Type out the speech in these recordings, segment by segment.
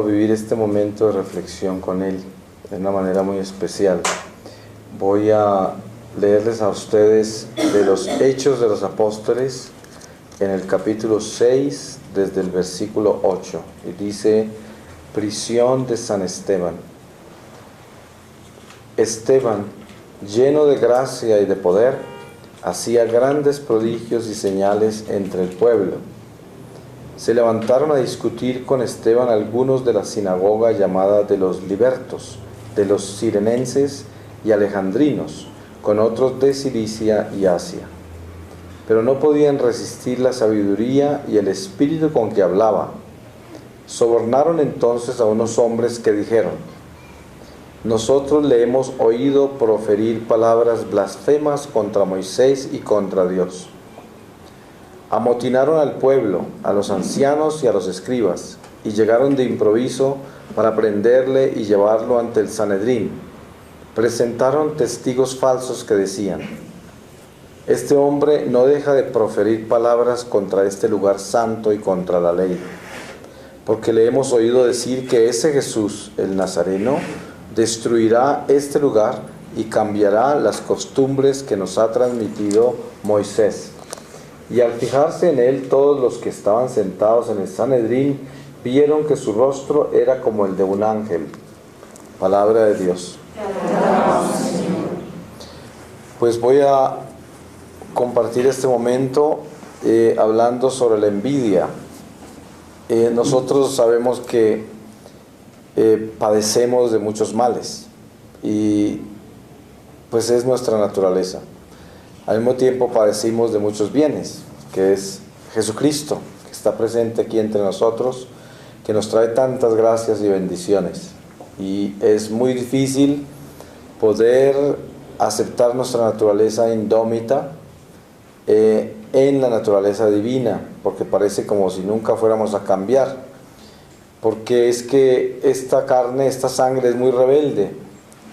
Vivir este momento de reflexión con Él de una manera muy especial. Voy a leerles a ustedes de los Hechos de los Apóstoles en el capítulo 6 desde el versículo 8 y dice: prisión de San Esteban. Esteban, lleno de gracia y de poder, hacía grandes prodigios y señales entre el pueblo. Se levantaron a discutir con Esteban algunos de la sinagoga llamada de los libertos, de los cirenenses y alejandrinos, con otros de Cilicia y Asia. Pero no podían resistir la sabiduría y el espíritu con que hablaba. Sobornaron entonces a unos hombres que dijeron: nosotros le hemos oído proferir palabras blasfemas contra Moisés y contra Dios. Amotinaron al pueblo, a los ancianos y a los escribas, y llegaron de improviso para prenderle y llevarlo ante el Sanedrín. Presentaron testigos falsos que decían: este hombre no deja de proferir palabras contra este lugar santo y contra la ley, porque le hemos oído decir que ese Jesús, el Nazareno, destruirá este lugar y cambiará las costumbres que nos ha transmitido Moisés. Y al fijarse en él, todos los que estaban sentados en el Sanedrín vieron que su rostro era como el de un ángel. Palabra de Dios. Pues voy a compartir este momento hablando sobre la envidia. Nosotros sabemos que padecemos de muchos males y pues es nuestra naturaleza. Al mismo tiempo padecimos de muchos bienes, que es Jesucristo, que está presente aquí entre nosotros, que nos trae tantas gracias y bendiciones. Y es muy difícil poder aceptar nuestra naturaleza indómita en la naturaleza divina, porque parece como si nunca fuéramos a cambiar. Porque es que esta carne, esta sangre es muy rebelde,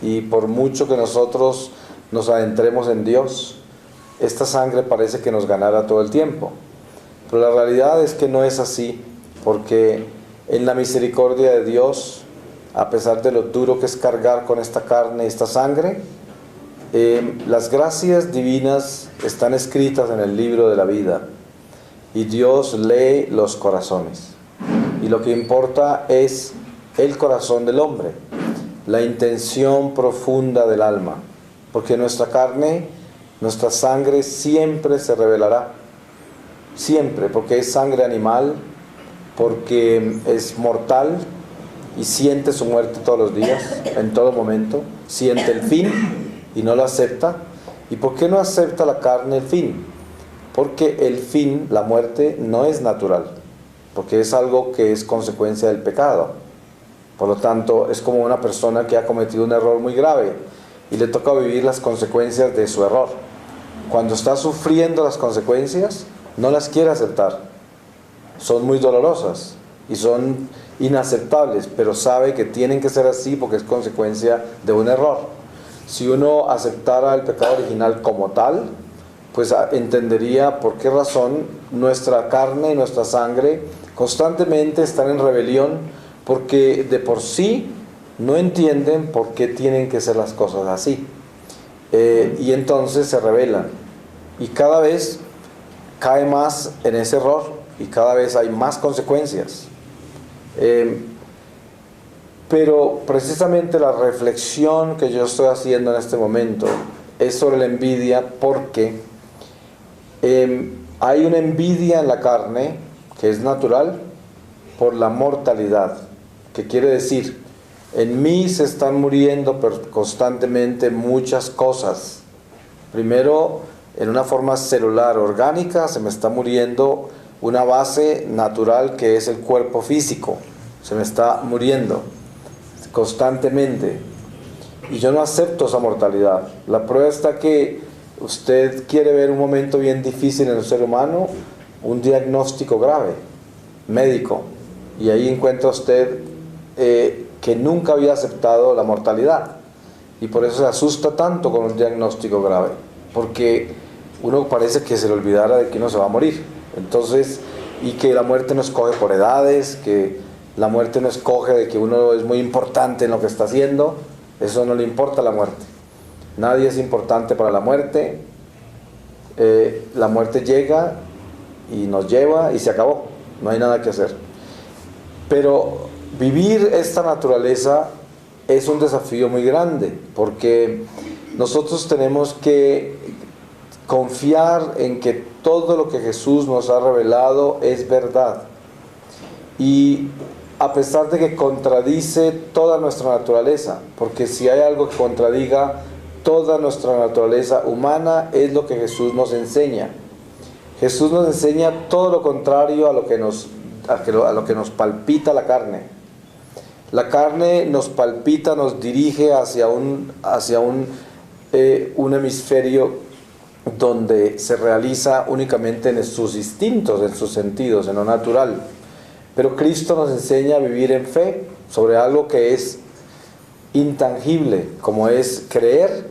y por mucho que nosotros nos adentremos en Dios, esta sangre parece que nos ganara todo el tiempo. Pero la realidad es que no es así, porque en la misericordia de Dios, a pesar de lo duro que es cargar con esta carne y esta sangre, las gracias divinas están escritas en el libro de la vida, y Dios lee los corazones. Y lo que importa es el corazón del hombre, la intención profunda del alma, porque nuestra carne, nuestra sangre siempre se revelará, siempre, porque es sangre animal, porque es mortal y siente su muerte todos los días, en todo momento, siente el fin y no lo acepta. ¿Y por qué no acepta la carne el fin? Porque el fin, la muerte, no es natural, porque es algo que es consecuencia del pecado. Por lo tanto, es como una persona que ha cometido un error muy grave y le toca vivir las consecuencias de su error. Cuando está sufriendo las consecuencias, no las quiere aceptar. Son muy dolorosas y son inaceptables, pero sabe que tienen que ser así porque es consecuencia de un error. Si uno aceptara el pecado original como tal, pues entendería por qué razón nuestra carne y nuestra sangre constantemente están en rebelión, porque de por sí no entienden por qué tienen que ser las cosas así. Y entonces se rebelan y cada vez cae más en ese error y cada vez hay más consecuencias. Pero precisamente la reflexión que yo estoy haciendo en este momento es sobre la envidia, porque hay una envidia en la carne que es natural por la mortalidad, que quiere decir: en mí se están muriendo constantemente muchas cosas. Primero, en una forma celular, orgánica, se me está muriendo una base natural que es el cuerpo físico. Se me está muriendo constantemente. Y yo no acepto esa mortalidad. La prueba está que usted quiere ver un momento bien difícil en el ser humano, un diagnóstico grave, médico, y ahí encuentra usted que nunca había aceptado la mortalidad, y por eso se asusta tanto con un diagnóstico grave, porque uno parece que se le olvidara de que uno se va a morir. Entonces, y que la muerte nos coge por edades, que La muerte no escoge de que uno es muy importante en lo que está haciendo. Eso no le importa a la muerte. Nadie es importante para la muerte. La muerte llega y nos lleva y se acabó. No hay nada que hacer. Pero vivir esta naturaleza es un desafío muy grande, porque nosotros tenemos que confiar en que todo lo que Jesús nos ha revelado es verdad. Y a pesar de que contradice toda nuestra naturaleza, porque si hay algo que contradiga toda nuestra naturaleza humana, es lo que Jesús nos enseña. Jesús nos enseña todo lo contrario a lo que nos palpita la carne. La carne nos palpita, nos dirige hacia un hemisferio donde se realiza únicamente en sus instintos, en sus sentidos, en lo natural. Pero Cristo nos enseña a vivir en fe sobre algo que es intangible, como es creer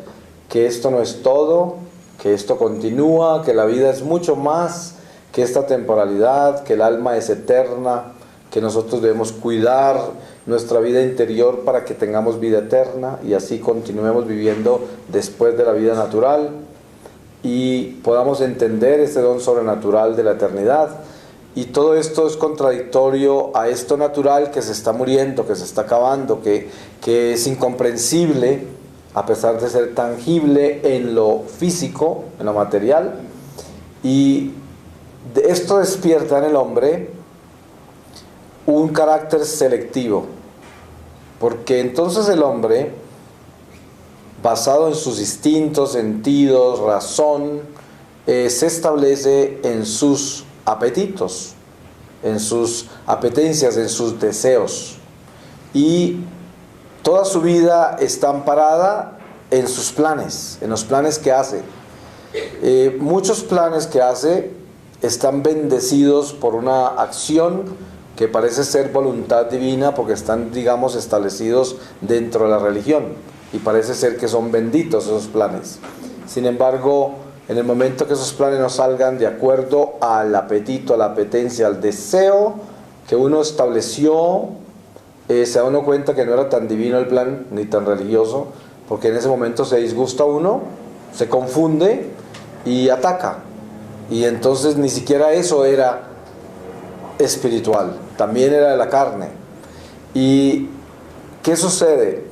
que esto no es todo, que esto continúa, que la vida es mucho más que esta temporalidad, que el alma es eterna, que nosotros debemos cuidar nuestra vida interior para que tengamos vida eterna y así continuemos viviendo después de la vida natural y podamos entender este don sobrenatural de la eternidad. Y todo esto es contradictorio a esto natural que se está muriendo, que se está acabando, que es incomprensible a pesar de ser tangible en lo físico, en lo material. Y esto despierta en el hombre un carácter selectivo, porque entonces el hombre, basado en sus instintos, sentidos, razón, se establece en sus apetitos, en sus apetencias, en sus deseos, y toda su vida está amparada en sus planes, en los planes que hace. Muchos planes que hace están bendecidos por una acción que parece ser voluntad divina, porque están, digamos, establecidos dentro de la religión, y parece ser que son benditos esos planes. Sin embargo, en el momento que esos planes no salgan de acuerdo al apetito, a la apetencia, al deseo que uno estableció, se da uno cuenta que no era tan divino el plan, ni tan religioso, porque en ese momento se disgusta uno, se confunde y ataca. Y entonces ni siquiera eso era espiritual, también era de la carne. ¿Y qué sucede?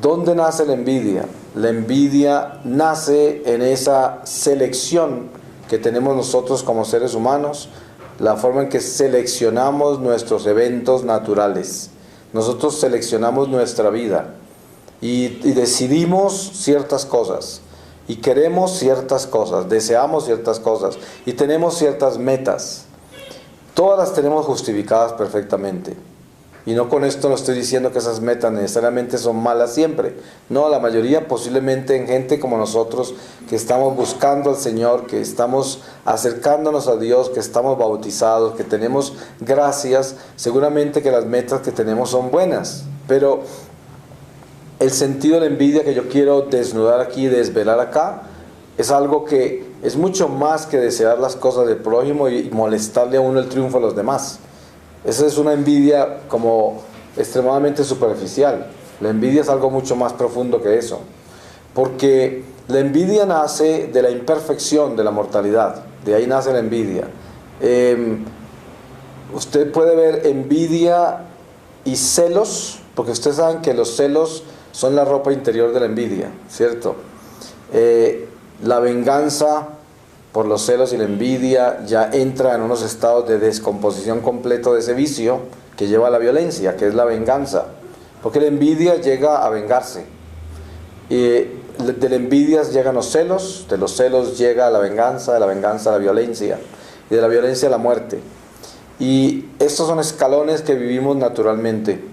¿Dónde nace la envidia? La envidia nace en esa selección que tenemos nosotros como seres humanos, la forma en que seleccionamos nuestros eventos naturales. Nosotros seleccionamos nuestra vida y decidimos ciertas cosas y queremos ciertas cosas, deseamos ciertas cosas y tenemos ciertas metas. Todas las tenemos justificadas perfectamente. Y no con esto no estoy diciendo que esas metas necesariamente son malas siempre. No, la mayoría posiblemente en gente como nosotros que estamos buscando al Señor, que estamos acercándonos a Dios, que estamos bautizados, que tenemos gracias, seguramente que las metas que tenemos son buenas. Pero el sentido de la envidia que yo quiero desnudar aquí, desvelar acá, es algo que es mucho más que desear las cosas del prójimo y molestarle a uno el triunfo a los demás. Esa es una envidia como extremadamente superficial. La envidia es algo mucho más profundo que eso. Porque la envidia nace de la imperfección, de la mortalidad. De ahí nace la envidia. Usted puede ver envidia y celos, porque ustedes saben que los celos son la ropa interior de la envidia, ¿cierto? La venganza por los celos y la envidia ya entra en unos estados de descomposición completo de ese vicio que lleva a la violencia, que es la venganza. Porque la envidia llega a vengarse. De la envidia llegan los celos, de los celos llega la venganza, de la venganza la violencia, y de la violencia la muerte. Y estos son escalones que vivimos naturalmente.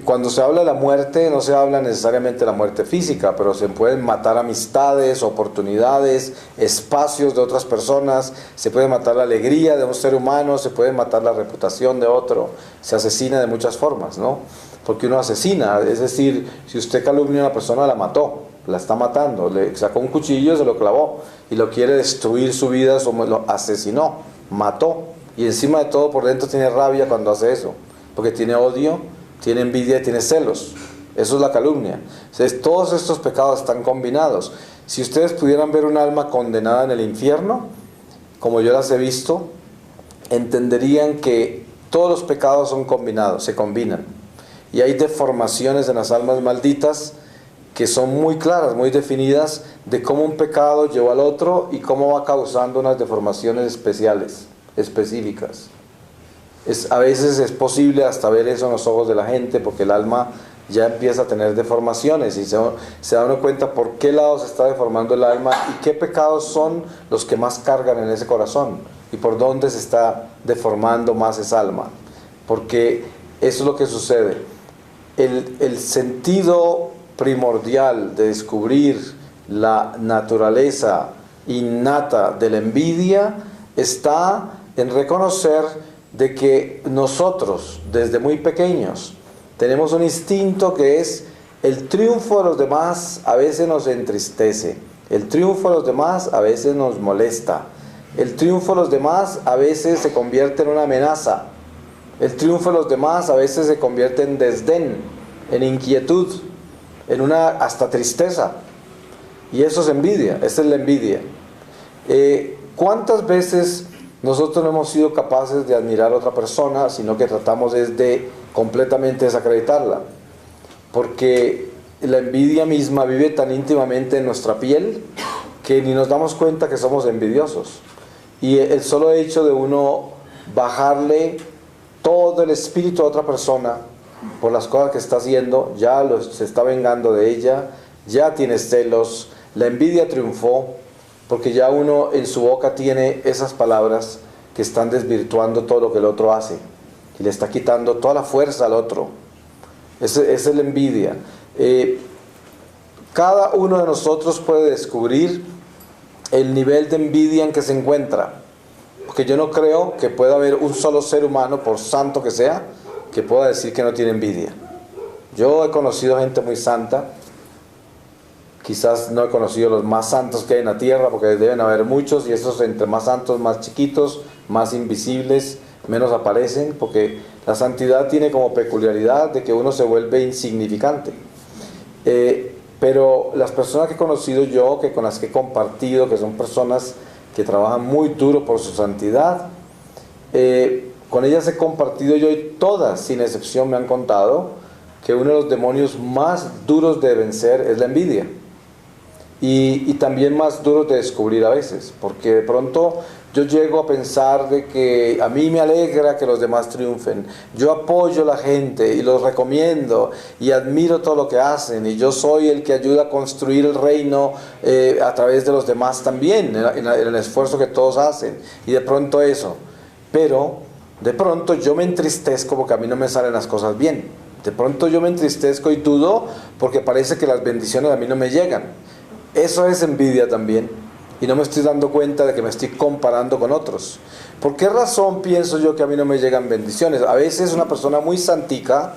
Cuando se habla de la muerte, no se habla necesariamente de la muerte física, pero se pueden matar amistades, oportunidades, espacios de otras personas, se puede matar la alegría de un ser humano, se puede matar la reputación de otro, se asesina de muchas formas, ¿no? Porque uno asesina, es decir, si usted calumnia a una persona, la mató, la está matando, le sacó un cuchillo, se lo clavó y lo quiere destruir su vida, lo asesinó, mató, y encima de todo por dentro tiene rabia cuando hace eso. porque tiene odio, tiene envidia y tiene celos. Eso es la calumnia. Entonces, todos estos pecados están combinados. Si ustedes pudieran ver un alma condenada en el infierno, como yo las he visto, entenderían que todos los pecados son combinados, se combinan. Y hay deformaciones en las almas malditas que son muy claras, muy definidas, de cómo un pecado lleva al otro y cómo va causando unas deformaciones especiales, específicas. A veces es posible hasta ver eso en los ojos de la gente, porque el alma ya empieza a tener deformaciones y se da uno cuenta por qué lado se está deformando el alma y qué pecados son los que más cargan en ese corazón y por dónde se está deformando más esa alma. Porque eso es lo que sucede. El sentido primordial de descubrir la naturaleza innata de la envidia está en reconocer de que nosotros, desde muy pequeños, tenemos un instinto que es el triunfo de los demás a veces nos entristece, el triunfo de los demás a veces nos molesta, el triunfo de los demás a veces se convierte en una amenaza, el triunfo de los demás a veces se convierte en desdén, en inquietud, en una hasta tristeza. Y eso es envidia, esa es la envidia. ¿Cuántas veces nosotros no hemos sido capaces de admirar a otra persona, sino que tratamos de completamente desacreditarla? Porque la envidia misma vive tan íntimamente en nuestra piel que ni nos damos cuenta que somos envidiosos. Y el solo hecho de uno bajarle todo el espíritu a otra persona por las cosas que está haciendo, ya se está vengando de ella, ya tiene celos, la envidia triunfó, porque ya uno en su boca tiene esas palabras que están desvirtuando todo lo que el otro hace y le está quitando toda la fuerza al otro. Esa es la envidia. Cada uno de nosotros puede descubrir el nivel de envidia en que se encuentra, porque yo no creo que pueda haber un solo ser humano, por santo que sea, que pueda decir que no tiene envidia. Yo he conocido gente muy santa, quizás no he conocido los más santos que hay en la tierra, porque deben haber muchos, y esos entre más santos, más chiquitos, más invisibles, menos aparecen, porque la santidad tiene como peculiaridad de que uno se vuelve insignificante. Pero las personas que he conocido yo, que con las que he compartido, que son personas que trabajan muy duro por su santidad, con ellas he compartido yo, y todas sin excepción me han contado que uno de los demonios más duros de vencer es la envidia. Y también más duros de descubrir a veces, porque de pronto yo llego a pensar de que a mí me alegra que los demás triunfen, yo apoyo a la gente y los recomiendo y admiro todo lo que hacen, y yo soy el que ayuda a construir el reino a través de los demás también, en el esfuerzo que todos hacen, y de pronto eso, pero de pronto yo me entristezco porque a mí no me salen las cosas bien, de pronto yo me entristezco y dudo porque parece que las bendiciones a mí no me llegan. Eso es envidia también, y no me estoy dando cuenta de que me estoy comparando con otros. ¿Por qué razón pienso yo que a mí no me llegan bendiciones? A veces una persona muy santica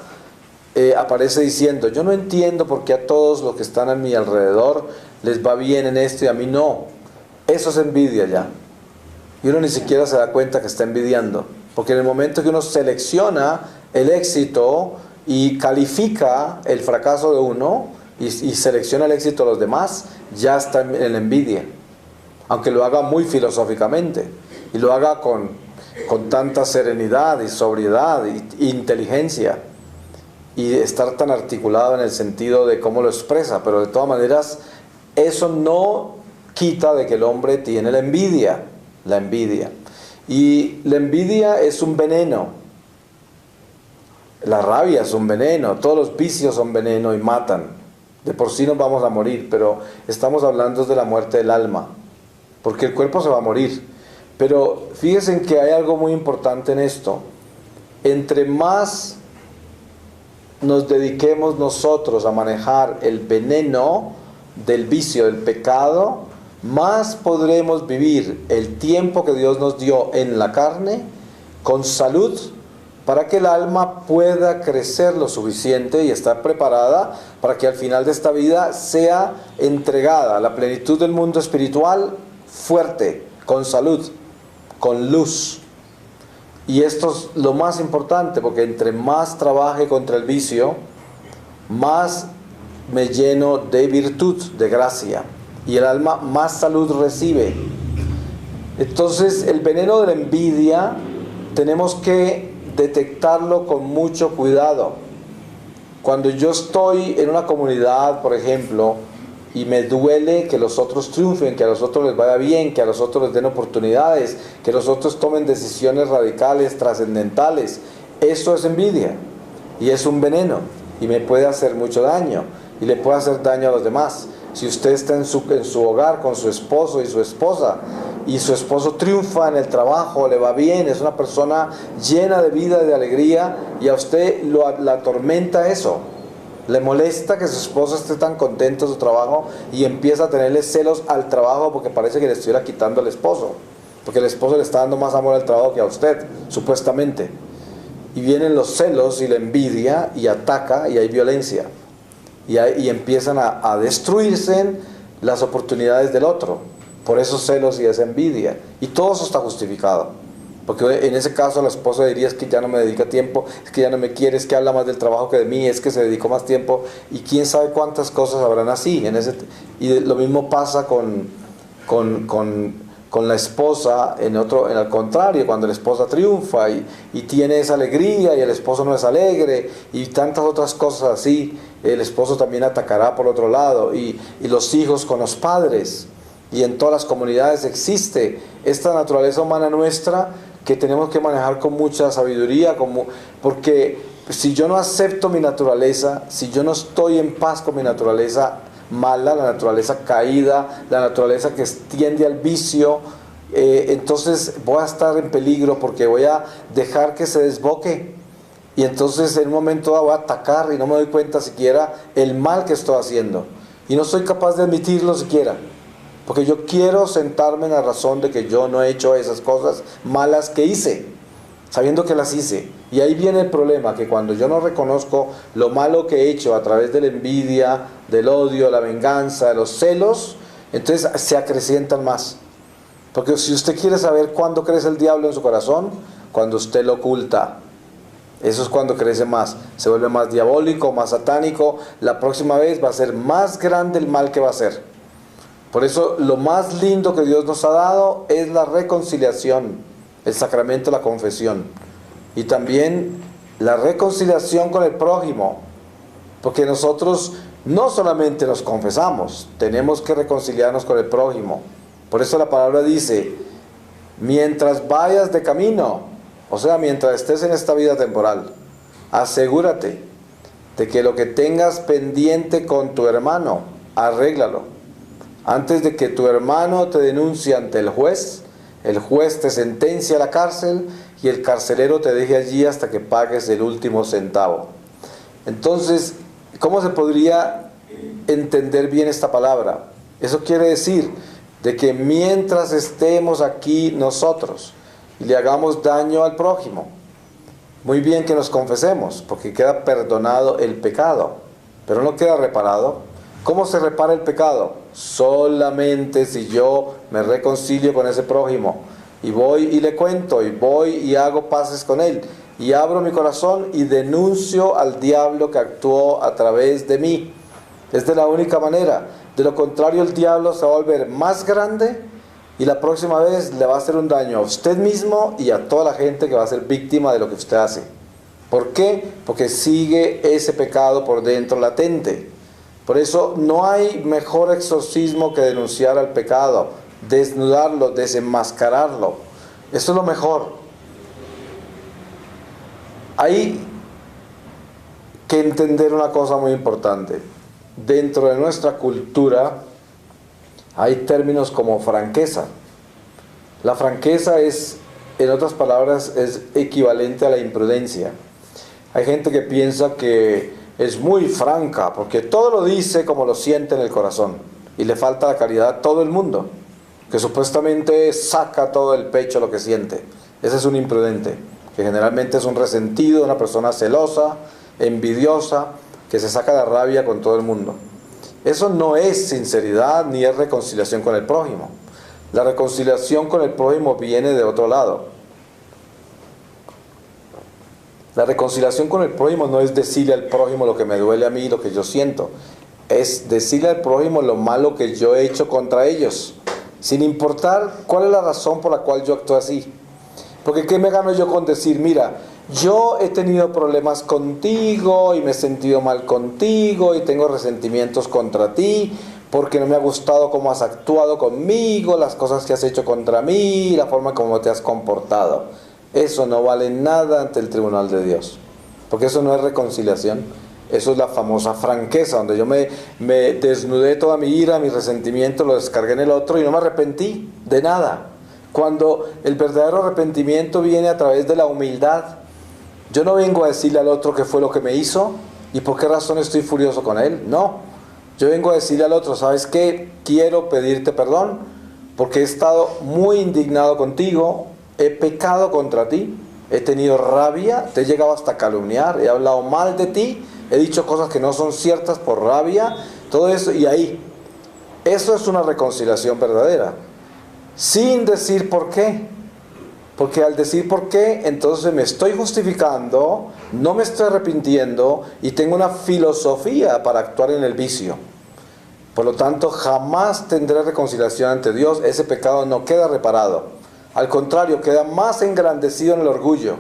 aparece diciendo: yo no entiendo por qué a todos los que están a mi alrededor les va bien en esto y a mí no. Eso es envidia ya, y uno ni siquiera se da cuenta que está envidiando, porque en el momento que uno selecciona el éxito y califica el fracaso de uno y selecciona el éxito de los demás, ya está en la envidia, aunque lo haga muy filosóficamente y lo haga con tanta serenidad y sobriedad e inteligencia, y estar tan articulado en el sentido de cómo lo expresa. Pero de todas maneras eso no quita de que el hombre tiene la envidia, y la envidia es un veneno, la rabia es un veneno, todos los vicios son veneno y matan. De por sí nos vamos a morir, pero estamos hablando de la muerte del alma, porque el cuerpo se va a morir. Pero fíjense que hay algo muy importante en esto. Entre más nos dediquemos nosotros a manejar el veneno del vicio, del pecado, más podremos vivir el tiempo que Dios nos dio en la carne con salud, para que el alma pueda crecer lo suficiente y estar preparada para que al final de esta vida sea entregada a la plenitud del mundo espiritual, fuerte, con salud, con luz. Y esto es lo más importante, porque entre más trabaje contra el vicio, más me lleno de virtud, de gracia, y el alma más salud recibe. Entonces, el veneno de la envidia tenemos que detectarlo con mucho cuidado. Cuando yo estoy en una comunidad, por ejemplo, y me duele que los otros triunfen, que a los otros les vaya bien, que a los otros les den oportunidades, que los otros tomen decisiones radicales, trascendentales, eso es envidia y es un veneno y me puede hacer mucho daño y le puede hacer daño a los demás. Si usted está en su hogar con su esposo y su esposa, y su esposo triunfa en el trabajo, le va bien, es una persona llena de vida y de alegría, y a usted la atormenta eso, le molesta que su esposo esté tan contento en su trabajo y empieza a tenerle celos al trabajo porque parece que le estuviera quitando al esposo, porque el esposo le está dando más amor al trabajo que a usted, supuestamente. Y vienen los celos y la envidia y ataca y hay violencia. Y empiezan a destruirse las oportunidades del otro por esos celos y esa envidia, y todo eso está justificado, porque en ese caso la esposa diría: es que ya no me dedica tiempo, es que ya no me quiere, es que habla más del trabajo que de mí, es que se dedicó más tiempo, y quién sabe cuántas cosas habrán así y lo mismo pasa con la esposa en al contrario, cuando la esposa triunfa y tiene esa alegría y el esposo no es alegre y tantas otras cosas así, el esposo también atacará por otro lado, y los hijos con los padres, y en todas las comunidades existe esta naturaleza humana nuestra que tenemos que manejar con mucha sabiduría, porque si yo no acepto mi naturaleza, si yo no estoy en paz con mi naturaleza mala, la naturaleza caída, la naturaleza que tiende al vicio, entonces voy a estar en peligro porque voy a dejar que se desboque, y entonces en un momento voy a atacar y no me doy cuenta siquiera el mal que estoy haciendo, y no soy capaz de admitirlo siquiera, porque yo quiero sentarme en la razón de que yo no he hecho esas cosas malas que hice, sabiendo que las hice. Y ahí viene el problema, que cuando yo no reconozco lo malo que he hecho a través de la envidia, del odio, la venganza, de los celos, entonces se acrecientan más. Porque si usted quiere saber cuándo crece el diablo en su corazón, cuando usted lo oculta, eso es cuando crece más, se vuelve más diabólico, más satánico. La próxima vez va a ser más grande el mal que va a hacer. Por eso lo más lindo que Dios nos ha dado es la reconciliación, el sacramento de la confesión, y también la reconciliación con el prójimo, porque nosotros no solamente nos confesamos, tenemos que reconciliarnos con el prójimo. Por eso la palabra dice: mientras vayas de camino, o sea, mientras estés en esta vida temporal, asegúrate de que lo que tengas pendiente con tu hermano, arréglalo. Antes de que tu hermano te denuncie ante el juez te sentencia a la cárcel y el carcelero te deje allí hasta que pagues el último centavo. Entonces, ¿cómo se podría entender bien esta palabra? Eso quiere decir de que mientras estemos aquí nosotros y le hagamos daño al prójimo, muy bien que nos confesemos, porque queda perdonado el pecado, pero no queda reparado. ¿Cómo se repara el pecado? Solamente si yo me reconcilio con ese prójimo y voy y le cuento, y voy y hago paces con él, y abro mi corazón y denuncio al diablo que actuó a través de mí. Es de la única manera. De lo contrario, el diablo se va a volver más grande y la próxima vez le va a hacer un daño a usted mismo y a toda la gente que va a ser víctima de lo que usted hace. ¿Por qué? Porque sigue ese pecado por dentro latente. Por eso no hay mejor exorcismo que denunciar al pecado, desnudarlo, desenmascararlo. Eso es lo mejor. Hay que entender una cosa muy importante. Dentro de nuestra cultura hay términos como franqueza. La franqueza es, en otras palabras, es equivalente a la imprudencia. Hay gente que piensa que es muy franca porque todo lo dice como lo siente en el corazón, y le falta la caridad a todo el mundo, que supuestamente saca todo el pecho lo que siente. Ese es un imprudente, que generalmente es un resentido, una persona celosa, envidiosa, que se saca la rabia con todo el mundo. Eso no es sinceridad ni es reconciliación con el prójimo. La reconciliación con el prójimo viene de otro lado. La reconciliación con el prójimo no es decirle al prójimo lo que me duele a mí, lo que yo siento. Es decirle al prójimo lo malo que yo he hecho contra ellos, sin importar cuál es la razón por la cual yo actúo así. Porque ¿qué me gano yo con decir, mira, yo he tenido problemas contigo y me he sentido mal contigo y tengo resentimientos contra ti porque no me ha gustado cómo has actuado conmigo, las cosas que has hecho contra mí, la forma como te has comportado? Eso no vale nada ante el tribunal de Dios, porque eso no es reconciliación. Eso es la famosa franqueza, donde yo me desnudé toda mi ira, mi resentimiento, lo descargué en el otro y no me arrepentí de nada. Cuando el verdadero arrepentimiento viene a través de la humildad, yo no vengo a decirle al otro qué fue lo que me hizo y por qué razón estoy furioso con él. No, yo vengo a decirle al otro, ¿sabes qué? Quiero pedirte perdón porque he estado muy indignado contigo, he pecado contra ti, he tenido rabia, te he llegado hasta calumniar, he hablado mal de ti, he dicho cosas que no son ciertas por rabia, todo eso, y ahí, eso es una reconciliación verdadera, sin decir por qué, porque al decir por qué, entonces me estoy justificando, no me estoy arrepintiendo y tengo una filosofía para actuar en el vicio. Por lo tanto, jamás tendré reconciliación ante Dios, ese pecado no queda reparado, al contrario, queda más engrandecido en el orgullo.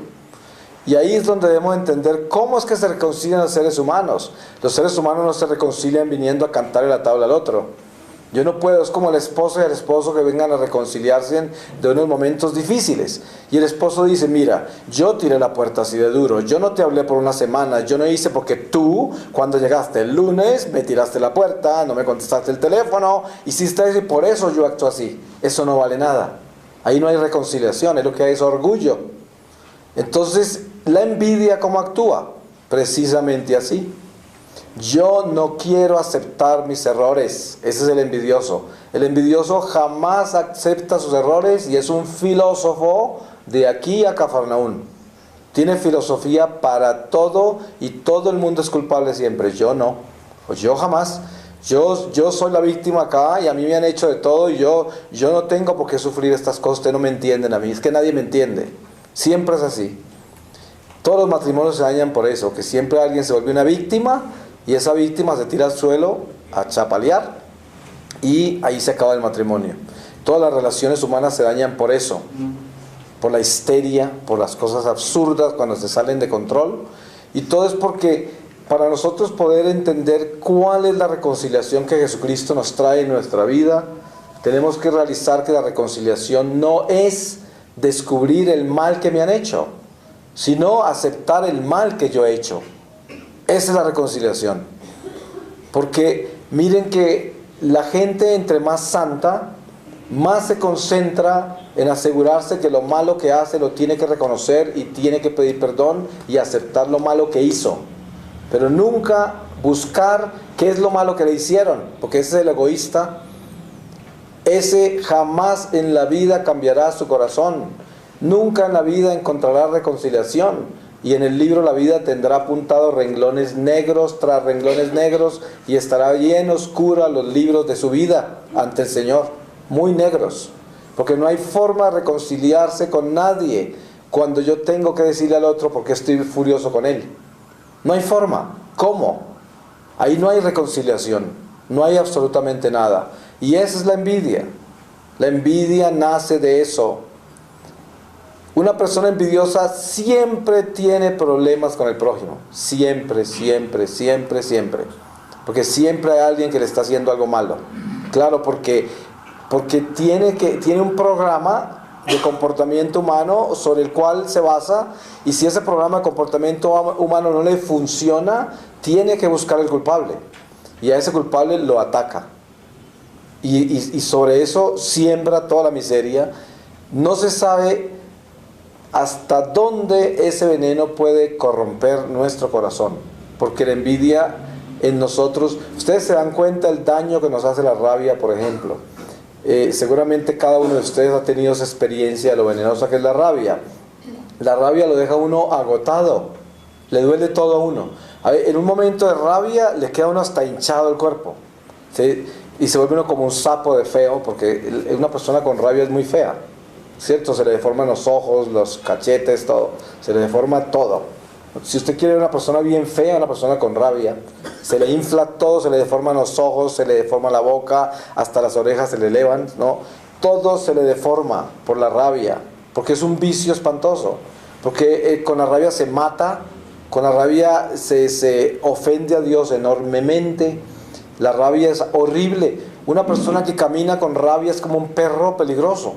Y ahí es donde debemos entender cómo es que se reconcilian los seres humanos. Los seres humanos no se reconcilian viniendo a cantarle la tabla al otro. Yo no puedo, es como el esposo y el esposo que vengan a reconciliarse de unos momentos difíciles. Y el esposo dice, mira, yo tiré la puerta así de duro, yo no te hablé por una semana, yo no hice porque tú, cuando llegaste el lunes, me tiraste la puerta, no me contestaste el teléfono, hiciste eso y por eso yo actúo así. Eso no vale nada. Ahí no hay reconciliación, es lo que hay es orgullo. Entonces, la envidia, ¿cómo actúa? Precisamente así. Yo no quiero aceptar mis errores. Ese es el envidioso. El envidioso jamás acepta sus errores y es un filósofo de aquí a Cafarnaún. Tiene filosofía para todo y todo el mundo es culpable siempre. Yo no. Pues yo jamás. Yo soy la víctima acá y a mí me han hecho de todo y yo no tengo por qué sufrir estas cosas. Ustedes no me entienden a mí. Es que nadie me entiende. Siempre es así. Todos los matrimonios se dañan por eso, que siempre alguien se vuelve una víctima y esa víctima se tira al suelo a chapalear y ahí se acaba el matrimonio. Todas las relaciones humanas se dañan por eso, por la histeria, por las cosas absurdas cuando se salen de control, y todo es porque para nosotros poder entender cuál es la reconciliación que Jesucristo nos trae en nuestra vida, tenemos que realizar que la reconciliación no es descubrir el mal que me han hecho, sino aceptar el mal que yo he hecho. Esa es la reconciliación. Porque miren que la gente entre más santa, más se concentra en asegurarse que lo malo que hace lo tiene que reconocer y tiene que pedir perdón y aceptar lo malo que hizo. Pero nunca buscar qué es lo malo que le hicieron, porque ese es el egoísta. Ese jamás en la vida cambiará su corazón. Nunca en la vida encontrará reconciliación. Y en el libro la vida tendrá apuntados renglones negros tras renglones negros y estará bien oscura los libros de su vida ante el Señor. Muy negros. Porque no hay forma de reconciliarse con nadie cuando yo tengo que decirle al otro porque estoy furioso con él. No hay forma. ¿Cómo? Ahí no hay reconciliación. No hay absolutamente nada. Y esa es la envidia. La envidia nace de eso. Una persona envidiosa siempre tiene problemas con el prójimo. Siempre, siempre, siempre, siempre. Porque siempre hay alguien que le está haciendo algo malo. Claro, porque tiene un programa de comportamiento humano sobre el cual se basa, y si ese programa de comportamiento humano no le funciona, tiene que buscar el culpable. Y a ese culpable lo ataca. Y sobre eso siembra toda la miseria. No se sabe hasta dónde ese veneno puede corromper nuestro corazón, porque la envidia en nosotros, ustedes se dan cuenta del daño que nos hace la rabia, por ejemplo. Seguramente cada uno de ustedes ha tenido esa experiencia de lo venenosa que es la rabia. La rabia lo deja a uno agotado, le duele todo a uno. En un momento de rabia le queda a uno hasta hinchado el cuerpo, ¿sí? Y se vuelve uno como un sapo de feo, porque una persona con rabia es muy fea, ¿cierto? Se le deforman los ojos, los cachetes, todo. Se le deforma todo. Si usted quiere una persona bien fea, una persona con rabia, se le infla todo, se le deforman los ojos, se le deforma la boca, hasta las orejas se le elevan, ¿no? Todo se le deforma por la rabia, porque es un vicio espantoso, porque con la rabia se mata, con la rabia se ofende a Dios enormemente. La rabia es horrible. Una persona que camina con rabia es como un perro peligroso,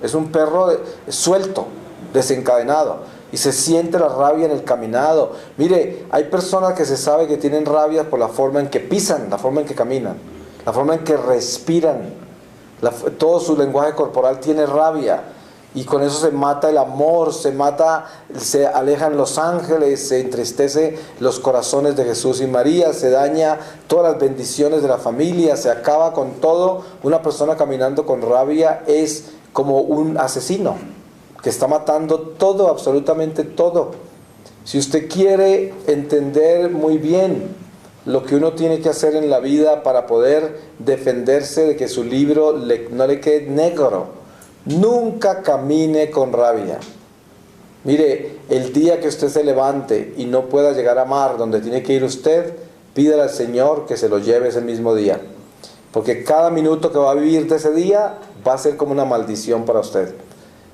es un perro suelto, desencadenado. Y se siente la rabia en el caminado. Mire, hay personas que se sabe que tienen rabia por la forma en que pisan, la forma en que caminan, la forma en que respiran. Todo su lenguaje corporal tiene rabia. Y con eso se mata el amor, se alejan los ángeles, se entristece los corazones de Jesús y María, se daña todas las bendiciones de la familia, se acaba con todo. Una persona caminando con rabia es como un asesino que está matando todo, absolutamente todo. Si usted quiere entender muy bien lo que uno tiene que hacer en la vida para poder defenderse de que su libro no le quede negro, nunca camine con rabia. Mire, el día que usted se levante y no pueda llegar a amar donde tiene que ir usted, pídale al Señor que se lo lleve ese mismo día. Porque cada minuto que va a vivir de ese día va a ser como una maldición para usted.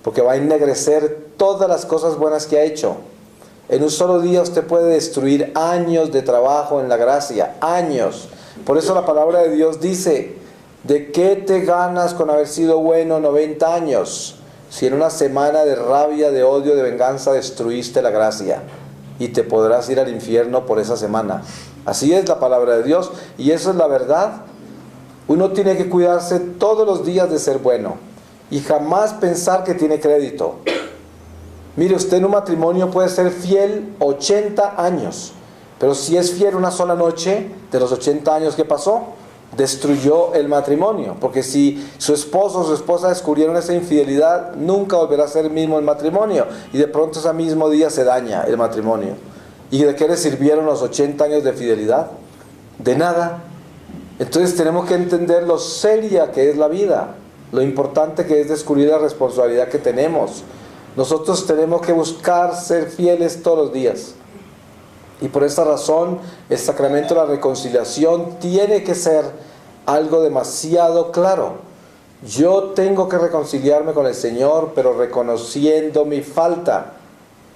Porque va a ennegrecer todas las cosas buenas que ha hecho. En un solo día usted puede destruir años de trabajo en la gracia, años. Por eso la palabra de Dios dice, ¿de qué te ganas con haber sido bueno 90 años? Si en una semana de rabia, de odio, de venganza destruiste la gracia, y te podrás ir al infierno por esa semana. Así es la palabra de Dios, y eso es la verdad. Uno tiene que cuidarse todos los días de ser bueno, y jamás pensar que tiene crédito. Mire, usted en un matrimonio puede ser fiel 80 años, pero si es fiel una sola noche de los 80 años que pasó, destruyó el matrimonio. Porque si su esposo o su esposa descubrieron esa infidelidad, nunca volverá a ser el mismo el matrimonio, y de pronto ese mismo día se daña el matrimonio. ¿Y de qué le sirvieron los 80 años de fidelidad? De nada. Entonces tenemos que entender lo seria que es la vida, lo importante que es descubrir la responsabilidad que tenemos. Nosotros tenemos que buscar ser fieles todos los días. Y por esta razón, el sacramento de la reconciliación tiene que ser algo demasiado claro. Yo tengo que reconciliarme con el Señor, pero reconociendo mi falta,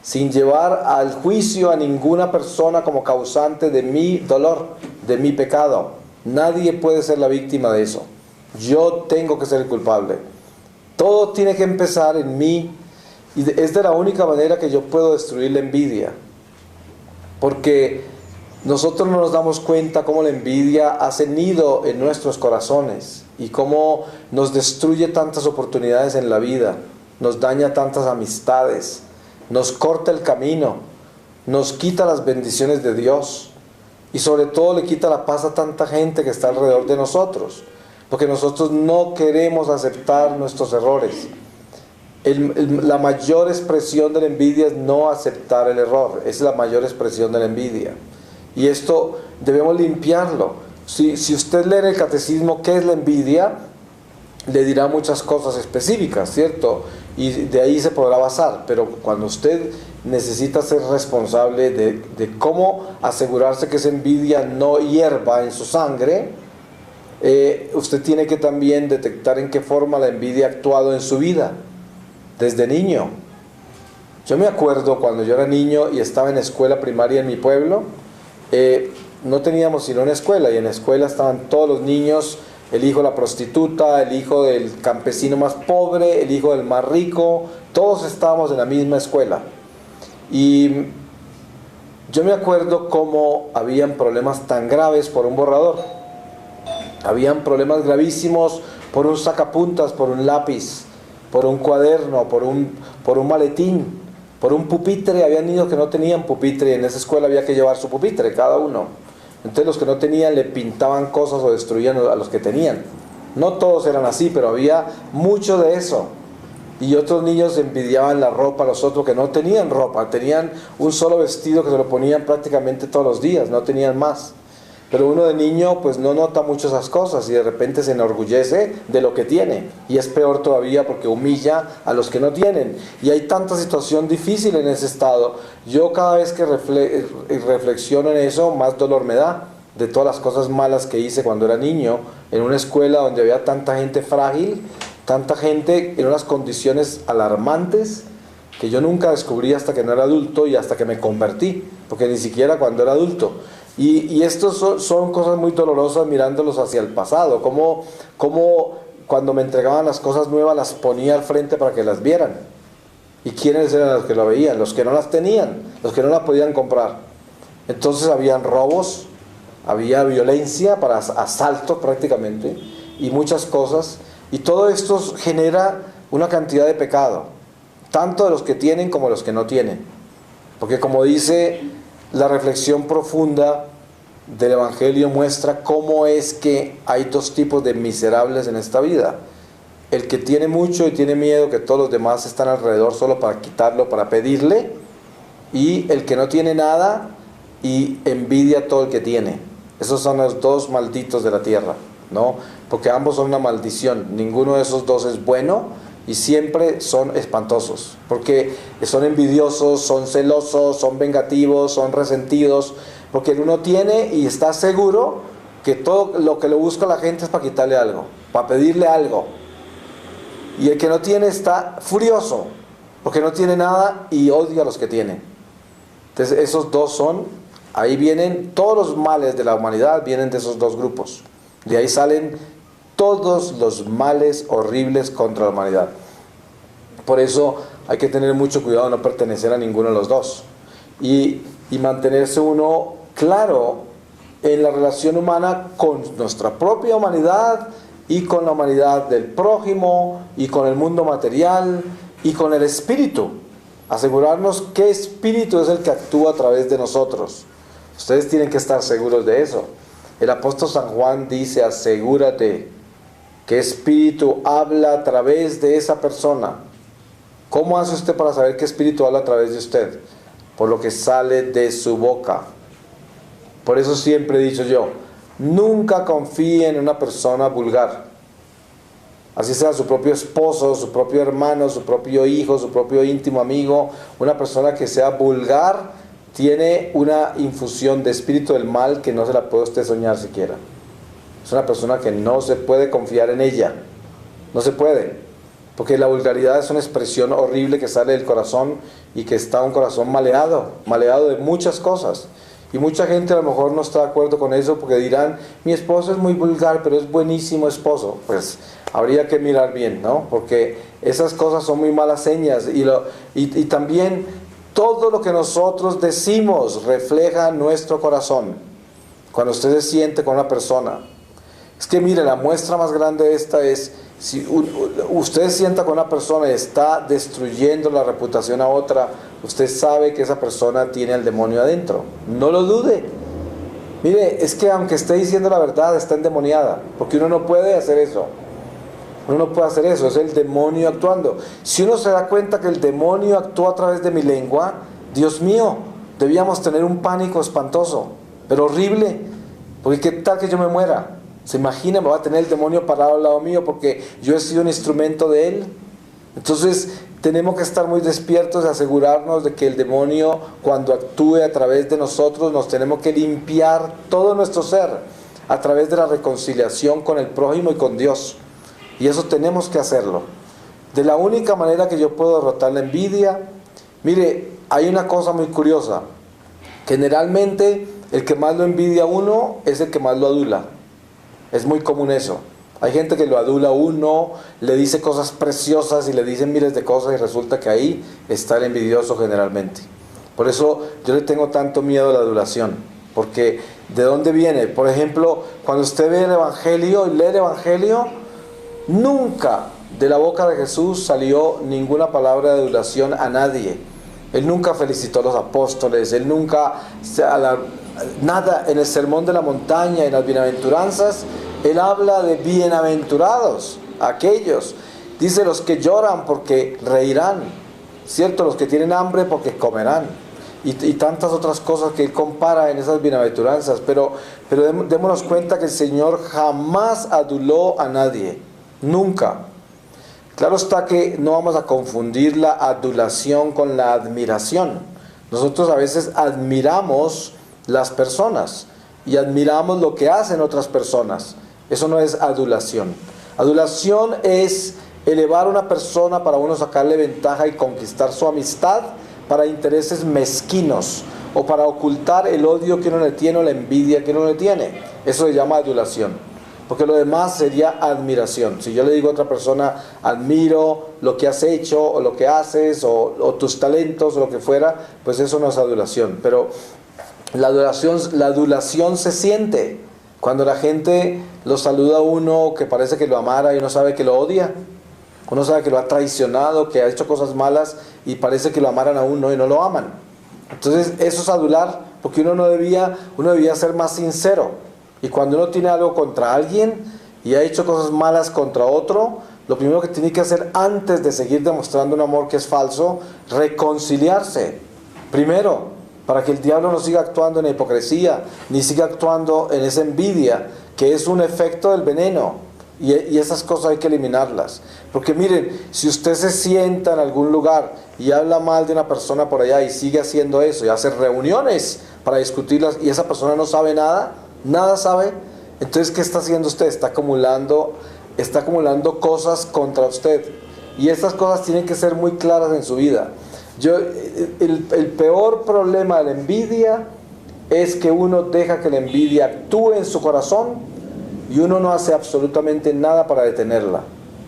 sin llevar al juicio a ninguna persona como causante de mi dolor, de mi pecado. Nadie puede ser la víctima de eso. Yo tengo que ser el culpable. Todo tiene que empezar en mí, y es de la única manera que yo puedo destruir la envidia. Porque nosotros no nos damos cuenta cómo la envidia hace nido en nuestros corazones y cómo nos destruye tantas oportunidades en la vida, nos daña tantas amistades, nos corta el camino, nos quita las bendiciones de Dios y sobre todo le quita la paz a tanta gente que está alrededor de nosotros, porque nosotros no queremos aceptar nuestros errores. La mayor expresión de la envidia es no aceptar el error. Esa es la mayor expresión de la envidia. Y esto debemos limpiarlo. Si usted lee en el catecismo qué es la envidia, le dirá muchas cosas específicas, ¿cierto? Y de ahí se podrá basar. Pero cuando usted necesita ser responsable de cómo asegurarse que esa envidia no hierva en su sangre, usted tiene que también detectar en qué forma la envidia ha actuado en su vida. Desde niño. Yo me acuerdo cuando yo era niño y estaba en escuela primaria en mi pueblo, no teníamos sino una escuela, y en la escuela estaban todos los niños, el hijo de la prostituta, el hijo del campesino más pobre, el hijo del más rico, todos estábamos en la misma escuela. Y yo me acuerdo cómo habían problemas tan graves por un borrador, habían problemas gravísimos por un sacapuntas, por un lápiz, por un cuaderno, por un maletín, por un pupitre. Había niños que no tenían pupitre y en esa escuela había que llevar su pupitre, cada uno. Entonces los que no tenían le pintaban cosas o destruían a los que tenían. No todos eran así, pero había mucho de eso. Y otros niños envidiaban la ropa a los otros que no tenían ropa, tenían un solo vestido que se lo ponían prácticamente todos los días, no tenían más. Pero uno de niño pues no nota mucho esas cosas y de repente se enorgullece de lo que tiene. Y es peor todavía porque humilla a los que no tienen. Y hay tanta situación difícil en ese estado. Yo cada vez que reflexiono en eso, más dolor me da de todas las cosas malas que hice cuando era niño, en una escuela donde había tanta gente frágil, tanta gente en unas condiciones alarmantes que yo nunca descubrí hasta que no era adulto y hasta que me convertí, porque ni siquiera cuando era adulto. Y estos son cosas muy dolorosas mirándolos hacia el pasado, como cuando me entregaban las cosas nuevas las ponía al frente para que las vieran. ¿Y quiénes eran los que lo veían? Los que no las tenían, los que no las podían comprar. Entonces habían robos, había violencia, para asalto prácticamente, y muchas cosas. Y todo esto genera una cantidad de pecado, tanto de los que tienen como de los que no tienen. Porque como dice la reflexión profunda del Evangelio, muestra cómo es que hay dos tipos de miserables en esta vida. El que tiene mucho y tiene miedo que todos los demás están alrededor solo para quitarlo, para pedirle, y el que no tiene nada y envidia a todo el que tiene. Esos son los dos malditos de la tierra, ¿no? Porque ambos son una maldición. Ninguno de esos dos es bueno y siempre son espantosos. Porque son envidiosos, son celosos, son vengativos, son resentidos. Porque el uno tiene y está seguro que todo lo que le busca la gente es para quitarle algo, para pedirle algo. Y el que no tiene está furioso porque no tiene nada y odia a los que tienen. Entonces esos dos son... Ahí vienen todos los males de la humanidad, vienen de esos dos grupos. De ahí salen todos los males horribles contra la humanidad. Por eso hay que tener mucho cuidado de no pertenecer a ninguno de los dos. Y mantenerse uno claro en la relación humana con nuestra propia humanidad y con la humanidad del prójimo y con el mundo material y con el espíritu. Asegurarnos qué espíritu es el que actúa a través de nosotros. Ustedes tienen que estar seguros de eso. El apóstol San Juan dice: asegúrate qué espíritu habla a través de esa persona. ¿Cómo hace usted para saber qué espíritu habla a través de usted? Por lo que sale de su boca. Por eso siempre he dicho yo, nunca confíe en una persona vulgar. Así sea su propio esposo, su propio hermano, su propio hijo, su propio íntimo amigo. Una persona que sea vulgar tiene una infusión de espíritu del mal que no se la puede usted soñar siquiera. Es una persona que no se puede confiar en ella. No se puede. Porque la vulgaridad es una expresión horrible que sale del corazón y que está un corazón maleado de muchas cosas. Y mucha gente a lo mejor no está de acuerdo con eso porque dirán: mi esposo es muy vulgar, pero es buenísimo esposo. Pues habría que mirar bien, ¿no? Porque esas cosas son muy malas señas. Y también todo lo que nosotros decimos refleja nuestro corazón. Cuando usted se siente con una persona, es que mire, la muestra más grande de esta es: si usted se sienta con una persona y está destruyendo la reputación a otra, usted sabe que esa persona tiene al demonio adentro. No lo dude. Mire, es que aunque esté diciendo la verdad, está endemoniada, porque uno no puede hacer eso. Uno no puede hacer eso, es el demonio actuando. Si uno se da cuenta que el demonio actúa a través de mi lengua, Dios mío, debíamos tener un pánico espantoso, pero horrible, porque qué tal que yo me muera. ¿Se imagina? Me va a tener el demonio parado al lado mío porque yo he sido un instrumento de él. Entonces tenemos que estar muy despiertos y asegurarnos de que el demonio, cuando actúe a través de nosotros, nos tenemos que limpiar todo nuestro ser a través de la reconciliación con el prójimo y con Dios. Y eso tenemos que hacerlo. De la única manera que yo puedo derrotar la envidia, mire, hay una cosa muy curiosa. Generalmente el que más lo envidia a uno es el que más lo adula. Es muy común eso. Hay gente que lo adula a uno, le dice cosas preciosas y le dicen miles de cosas y resulta que ahí está el envidioso generalmente. Por eso yo le tengo tanto miedo a la adulación. Porque ¿de dónde viene? Por ejemplo, cuando usted ve el Evangelio y lee el Evangelio, nunca de la boca de Jesús salió ninguna palabra de adulación a nadie. Él nunca felicitó a los apóstoles, él nunca, nada. En el sermón de la montaña, en las bienaventuranzas, él habla de bienaventurados, aquellos. Dice: los que lloran porque reirán, ¿cierto? Los que tienen hambre porque comerán. y tantas otras cosas que Él compara en esas bienaventuranzas. Pero démonos cuenta que el Señor jamás aduló a nadie, nunca. Claro está que no vamos a confundir la adulación con la admiración. Nosotros a veces admiramos las personas y admiramos lo que hacen otras personas. Eso no es adulación. Adulación es elevar a una persona para uno sacarle ventaja y conquistar su amistad para intereses mezquinos o para ocultar el odio que uno le tiene o la envidia que uno le tiene. Eso se llama adulación. Porque lo demás sería admiración. Si yo le digo a otra persona, admiro lo que has hecho, o lo que haces, o tus talentos, o lo que fuera, pues eso no es adulación. Pero la adulación se siente cuando la gente lo saluda a uno que parece que lo amara y uno sabe que lo odia. Uno sabe que lo ha traicionado, que ha hecho cosas malas y parece que lo amaran a uno y no lo aman. Entonces eso es adular, porque uno debía ser más sincero. Y cuando uno tiene algo contra alguien y ha hecho cosas malas contra otro, lo primero que tiene que hacer antes de seguir demostrando un amor que es falso, reconciliarse. Primero, para que el diablo no siga actuando en la hipocresía, ni siga actuando en esa envidia, que es un efecto del veneno. Y esas cosas hay que eliminarlas. Porque miren, si usted se sienta en algún lugar y habla mal de una persona por allá y sigue haciendo eso, y hace reuniones para discutirlas, y esa persona no sabe nada, nada sabe, entonces ¿qué está haciendo usted? Está acumulando cosas contra usted, y estas cosas tienen que ser muy claras en su vida. El peor problema de la envidia es que uno deja que la envidia actúe en su corazón y uno no hace absolutamente nada para detenerla.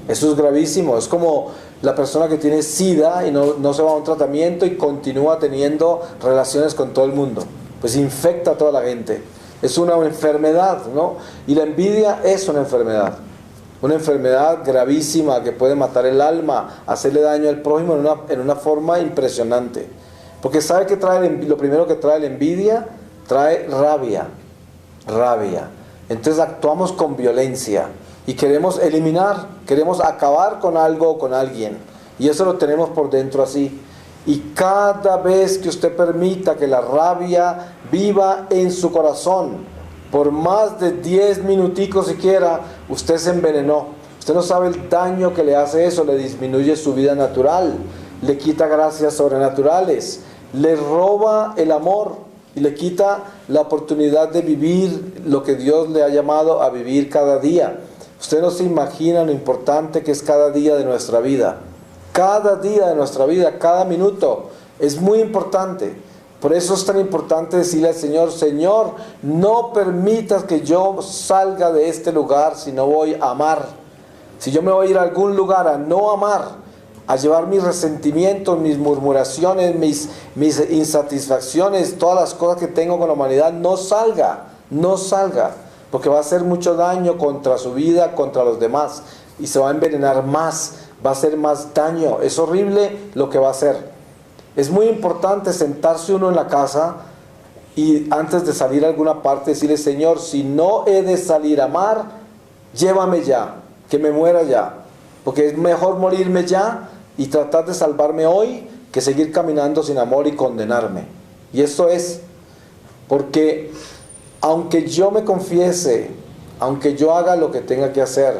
Eso es gravísimo. Es como la persona que tiene SIDA y no se va a un tratamiento y continúa teniendo relaciones con todo el mundo, pues infecta a toda la gente. Es una enfermedad, ¿no? Y la envidia es una enfermedad gravísima que puede matar el alma, hacerle daño al prójimo en una forma impresionante. Porque ¿sabe qué trae lo primero que trae la envidia? Trae rabia. Entonces actuamos con violencia y queremos eliminar, queremos acabar con algo o con alguien. Y eso lo tenemos por dentro así. Y cada vez que usted permita que la rabia viva en su corazón, por más de 10 minuticos siquiera, usted se envenenó. Usted no sabe el daño que le hace eso, le disminuye su vida natural, le quita gracias sobrenaturales, le roba el amor y le quita la oportunidad de vivir lo que Dios le ha llamado a vivir cada día. Usted no se imagina lo importante que es cada día de nuestra vida. Cada día de nuestra vida, cada minuto, es muy importante. Por eso es tan importante decirle al Señor: Señor, no permitas que yo salga de este lugar si no voy a amar. Si yo me voy a ir a algún lugar a no amar, a llevar mis resentimientos, mis murmuraciones, mis insatisfacciones, todas las cosas que tengo con la humanidad, no salga, porque va a hacer mucho daño contra su vida, contra los demás, y se va a envenenar más, va a hacer más daño. Es horrible lo que va a hacer. Es muy importante sentarse uno en la casa y antes de salir a alguna parte decirle: Señor, si no he de salir a amar, llévame ya, que me muera ya, porque es mejor morirme ya y tratar de salvarme hoy que seguir caminando sin amor y condenarme. Y eso es porque aunque yo me confiese, aunque yo haga lo que tenga que hacer,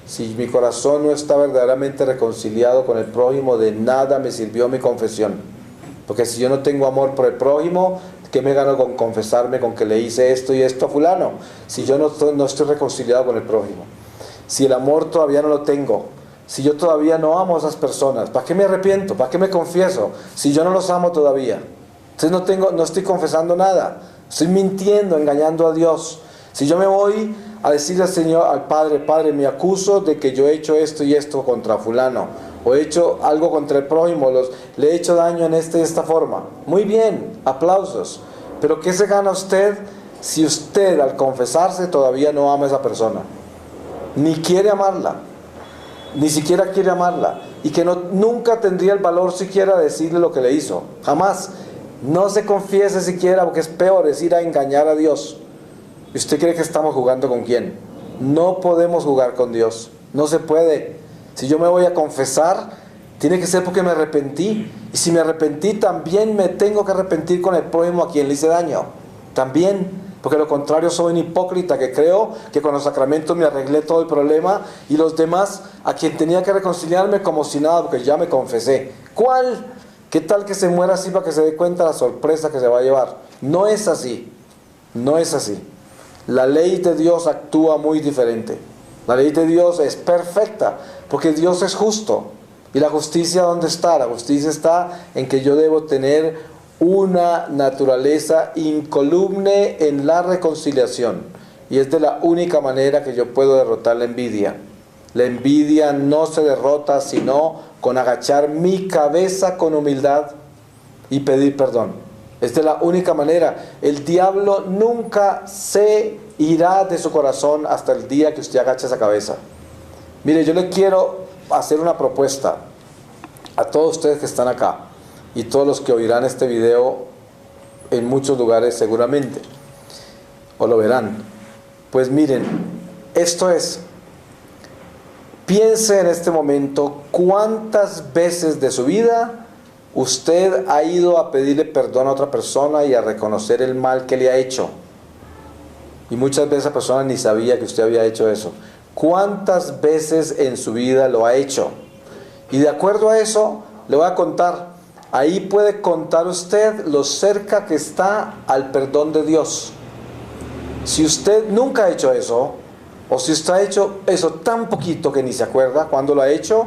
si mi corazón no está verdaderamente reconciliado con el prójimo, de nada me sirvió mi confesión. Porque si yo no tengo amor por el prójimo, ¿qué me gano con confesarme con que le hice esto y esto a fulano? Si yo no estoy reconciliado con el prójimo. Si el amor todavía no lo tengo, si yo todavía no amo a esas personas, ¿para qué me arrepiento? ¿Para qué me confieso? Si yo no los amo todavía. Entonces no estoy confesando nada. Estoy mintiendo, engañando a Dios. Si yo me voy a decirle al Señor, al Padre: Padre, me acuso de que yo he hecho esto y esto contra fulano, o he hecho algo contra el prójimo, le he hecho daño en esta forma. Muy bien, aplausos. Pero ¿qué se gana usted si usted al confesarse todavía no ama a esa persona? Ni quiere amarla, ni siquiera quiere amarla, y que nunca tendría el valor siquiera de decirle lo que le hizo, jamás. No se confiese siquiera, porque es peor, es ir a engañar a Dios. ¿Y usted cree que estamos jugando con quién? No podemos jugar con Dios, no se puede. Si yo me voy a confesar, Tiene que ser porque me arrepentí. Y si me arrepentí, también me tengo que arrepentir con el prójimo a quien le hice daño. También. Porque de lo contrario soy un hipócrita que creo que con los sacramentos me arreglé todo el problema y los demás a quien tenía que reconciliarme como si nada, porque ya me confesé. ¿Cuál? ¿Qué tal que se muera así para que se dé cuenta la sorpresa que se va a llevar? No es así. No es así. La ley de Dios actúa muy diferente. La ley de Dios es perfecta porque Dios es justo. ¿Y la justicia dónde está? La justicia está en que yo debo tener una naturaleza incoluble en la reconciliación. Y es de la única manera que yo puedo derrotar la envidia. La envidia no se derrota sino con agachar mi cabeza con humildad y pedir perdón. Es de la única manera. El diablo nunca se irá de su corazón hasta el día que usted agache esa cabeza. Mire, yo le quiero hacer una propuesta a todos ustedes que están acá y todos los que oirán este video en muchos lugares seguramente, o lo verán. Pues miren, esto es, piense en este momento cuántas veces de su vida usted ha ido a pedirle perdón a otra persona y a reconocer el mal que le ha hecho. Y muchas veces esa persona ni sabía que usted había hecho eso. ¿Cuántas veces en su vida lo ha hecho? Y de acuerdo a eso, le voy a contar. Ahí puede contar usted lo cerca que está al perdón de Dios. Si usted nunca ha hecho eso, o si usted ha hecho eso tan poquito que ni se acuerda cuando lo ha hecho,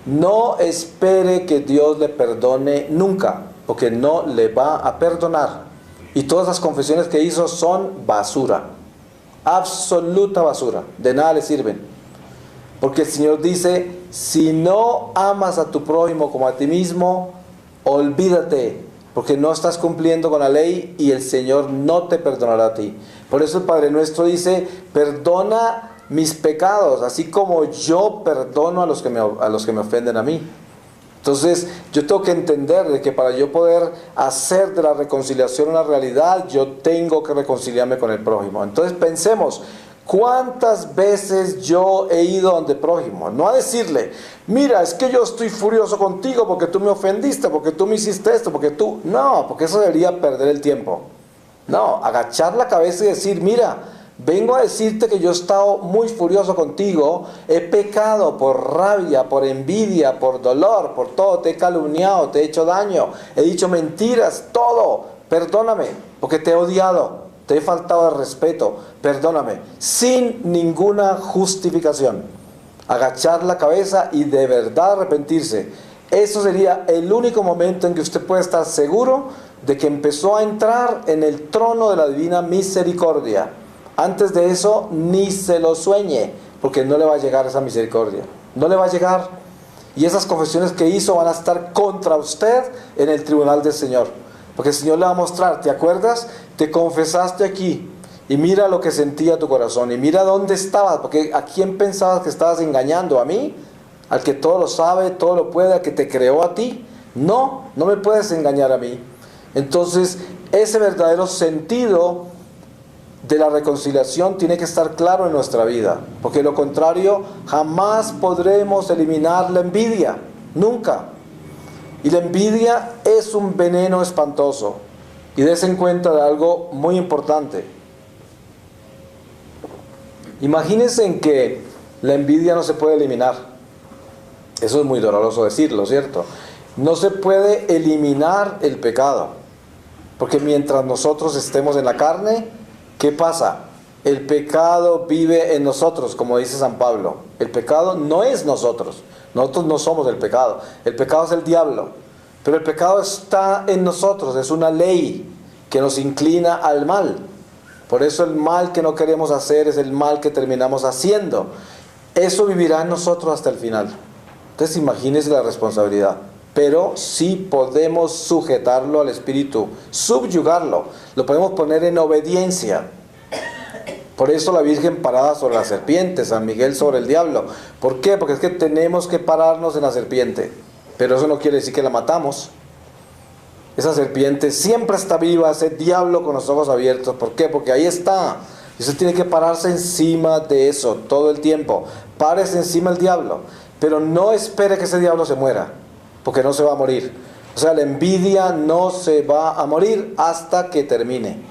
no espere que Dios le perdone nunca, porque no le va a perdonar. Y todas las confesiones que hizo son basura, absoluta basura, de nada le sirven. Porque el Señor dice, si no amas a tu prójimo como a ti mismo, olvídate, porque no estás cumpliendo con la ley y el Señor no te perdonará a ti. Por eso el Padre Nuestro dice, perdona mis pecados, así como yo perdono a los que me ofenden a mí. Entonces yo tengo que entender de que para yo poder hacer de la reconciliación una realidad, yo tengo que reconciliarme con el prójimo. Entonces pensemos, ¿cuántas veces yo he ido donde prójimo? No a decirle, mira, es que yo estoy furioso contigo porque tú me ofendiste, porque tú me hiciste esto, porque tú... No, porque eso debería perder el tiempo. No, agachar la cabeza y decir, mira, vengo a decirte que yo he estado muy furioso contigo, he pecado por rabia, por envidia, por dolor, por todo, te he calumniado, te he hecho daño, he dicho mentiras, todo, perdóname, porque te he odiado. Te he faltado de respeto, perdóname, sin ninguna justificación. Agachar la cabeza y de verdad arrepentirse. Eso sería el único momento en que usted puede estar seguro de que empezó a entrar en el trono de la divina misericordia. Antes de eso, ni se lo sueñe, porque no le va a llegar esa misericordia. No le va a llegar. Y esas confesiones que hizo van a estar contra usted en el tribunal del Señor. Porque el Señor le va a mostrar, ¿te acuerdas? Te confesaste aquí y mira lo que sentía tu corazón y mira dónde estabas, porque ¿a quién pensabas que estabas engañando? ¿A mí? ¿Al que todo lo sabe, todo lo puede, al que te creó a ti? No, no me puedes engañar a mí. Entonces, ese verdadero sentido de la reconciliación tiene que estar claro en nuestra vida, porque de lo contrario jamás podremos eliminar la envidia, nunca. Y la envidia es un veneno espantoso. Y des en cuenta de algo muy importante. Imagínense en que la envidia no se puede eliminar. Eso es muy doloroso decirlo, ¿cierto? No se puede eliminar el pecado. Porque mientras nosotros estemos en la carne, ¿qué pasa? El pecado vive en nosotros, como dice San Pablo. El pecado no es nosotros. Nosotros no somos el pecado. El pecado es el diablo. Pero el pecado está en nosotros. Es una ley que nos inclina al mal. Por eso el mal que no queremos hacer es el mal que terminamos haciendo. Eso vivirá en nosotros hasta el final. Entonces imagínense la responsabilidad. Pero sí podemos sujetarlo al espíritu, subyugarlo. Lo podemos poner en obediencia. Por eso la Virgen parada sobre la serpiente, San Miguel sobre el diablo. ¿Por qué? Porque es que tenemos que pararnos en la serpiente. Pero eso no quiere decir que la matamos. Esa serpiente siempre está viva, ese diablo con los ojos abiertos. ¿Por qué? Porque ahí está. Y usted tiene que pararse encima de eso todo el tiempo. Párese encima del diablo. Pero no espere que ese diablo se muera. porque no se va a morir. O sea, la envidia no se va a morir hasta que termine.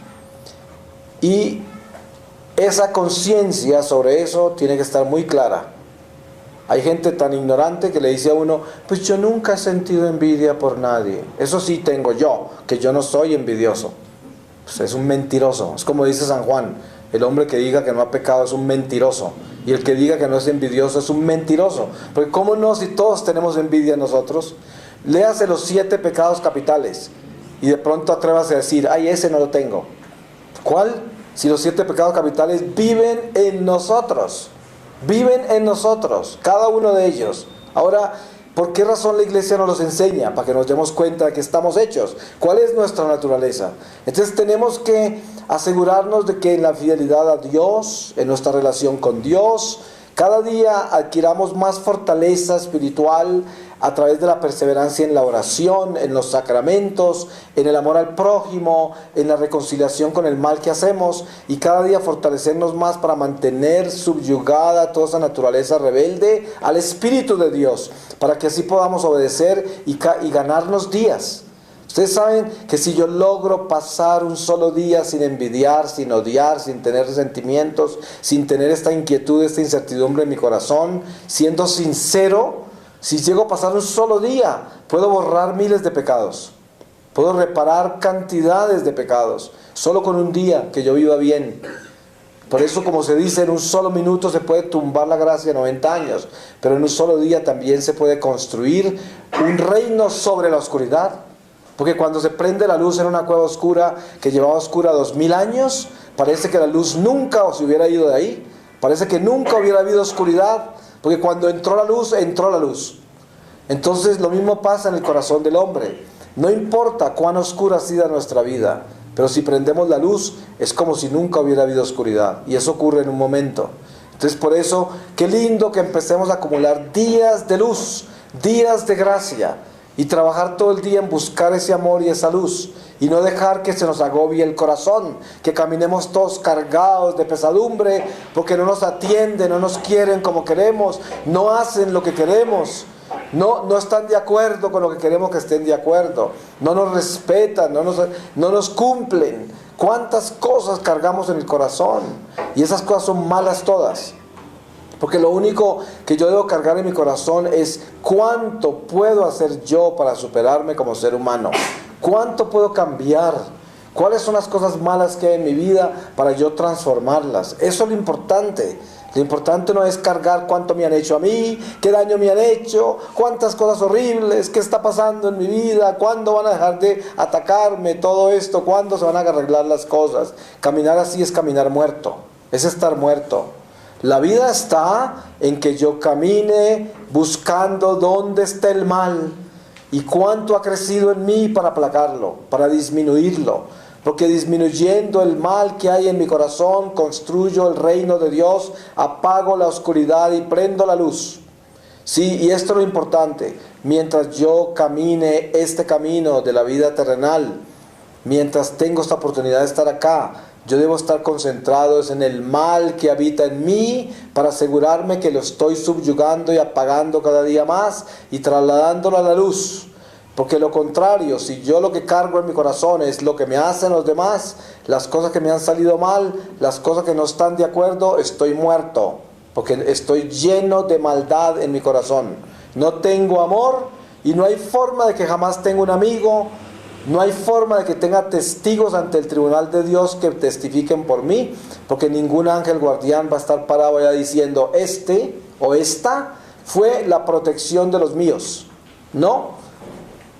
Y esa conciencia sobre eso tiene que estar muy clara. Hay gente tan ignorante que le dice a uno, pues yo nunca he sentido envidia por nadie. Eso sí tengo yo, que yo no soy envidioso. Pues es un mentiroso. Es como dice San Juan, el hombre que diga que no ha pecado es un mentiroso. Y el que diga que no es envidioso es un mentiroso. Porque ¿cómo no si todos tenemos envidia nosotros? Léase los 7 pecados capitales y de pronto atrévase a decir, ay, ese no lo tengo. ¿Cuál? Si los 7 pecados capitales viven en nosotros. Viven en nosotros, cada uno de ellos. Ahora, ¿por qué razón la iglesia nos los enseña? Para que nos demos cuenta de que estamos hechos. ¿Cuál es nuestra naturaleza? Entonces tenemos que asegurarnos de que en la fidelidad a Dios, en nuestra relación con Dios, cada día adquiramos más fortaleza espiritual a través de la perseverancia en la oración, en los sacramentos, en el amor al prójimo, en la reconciliación con el mal que hacemos, y cada día fortalecernos más para mantener subyugada toda esa naturaleza rebelde al Espíritu de Dios, para que así podamos obedecer y ganarnos días. Ustedes saben que si yo logro pasar un solo día sin envidiar, sin odiar, sin tener resentimientos, sin tener esta inquietud, esta incertidumbre en mi corazón, siendo sincero, si llego a pasar un solo día, puedo borrar miles de pecados. Puedo reparar cantidades de pecados, solo con un día que yo viva bien. Por eso, como se dice, en un solo minuto se puede tumbar la gracia de 90 años, pero en un solo día también se puede construir un reino sobre la oscuridad. Porque cuando se prende la luz en una cueva oscura que llevaba oscura 2000 años, parece que la luz nunca se hubiera ido de ahí. Parece que nunca hubiera habido oscuridad, porque cuando entró la luz, entró la luz. Entonces lo mismo pasa en el corazón del hombre. No importa cuán oscura ha sido nuestra vida, pero si prendemos la luz, es como si nunca hubiera habido oscuridad. Y eso ocurre en un momento. Entonces por eso, qué lindo que empecemos a acumular días de luz, días de gracia, y trabajar todo el día en buscar ese amor y esa luz, y no dejar que se nos agobie el corazón, que caminemos todos cargados de pesadumbre, porque no nos atienden, no nos quieren como queremos, no hacen lo que queremos, no están de acuerdo con lo que queremos que estén de acuerdo, no nos respetan, no nos cumplen. ¿Cuántas cosas cargamos en el corazón? Y esas cosas son malas todas. Porque lo único que yo debo cargar en mi corazón es cuánto puedo hacer yo para superarme como ser humano. ¿Cuánto puedo cambiar? ¿Cuáles son las cosas malas que hay en mi vida para yo transformarlas? Eso es lo importante. Lo importante no es cargar cuánto me han hecho a mí, qué daño me han hecho, cuántas cosas horribles, qué está pasando en mi vida, cuándo van a dejar de atacarme, todo esto, cuándo se van a arreglar las cosas. Caminar así es caminar muerto, es estar muerto. La vida está en que yo camine buscando dónde está el mal y cuánto ha crecido en mí para aplacarlo, para disminuirlo. Porque disminuyendo el mal que hay en mi corazón, construyo el reino de Dios, apago la oscuridad y prendo la luz. Sí, y esto es lo importante. Mientras yo camine este camino de la vida terrenal, mientras tengo esta oportunidad de estar acá, yo debo estar concentrado en el mal que habita en mí para asegurarme que lo estoy subyugando y apagando cada día más y trasladándolo a la luz. Porque lo contrario, si yo lo que cargo en mi corazón es lo que me hacen los demás, las cosas que me han salido mal, las cosas que no están de acuerdo, estoy muerto. Porque estoy lleno de maldad en mi corazón. No tengo amor y no hay forma de que jamás tenga un amigo. No hay forma de que tenga testigos ante el tribunal de Dios que testifiquen por mí, porque ningún ángel guardián va a estar parado allá diciendo, este o esta fue la protección de los míos. No.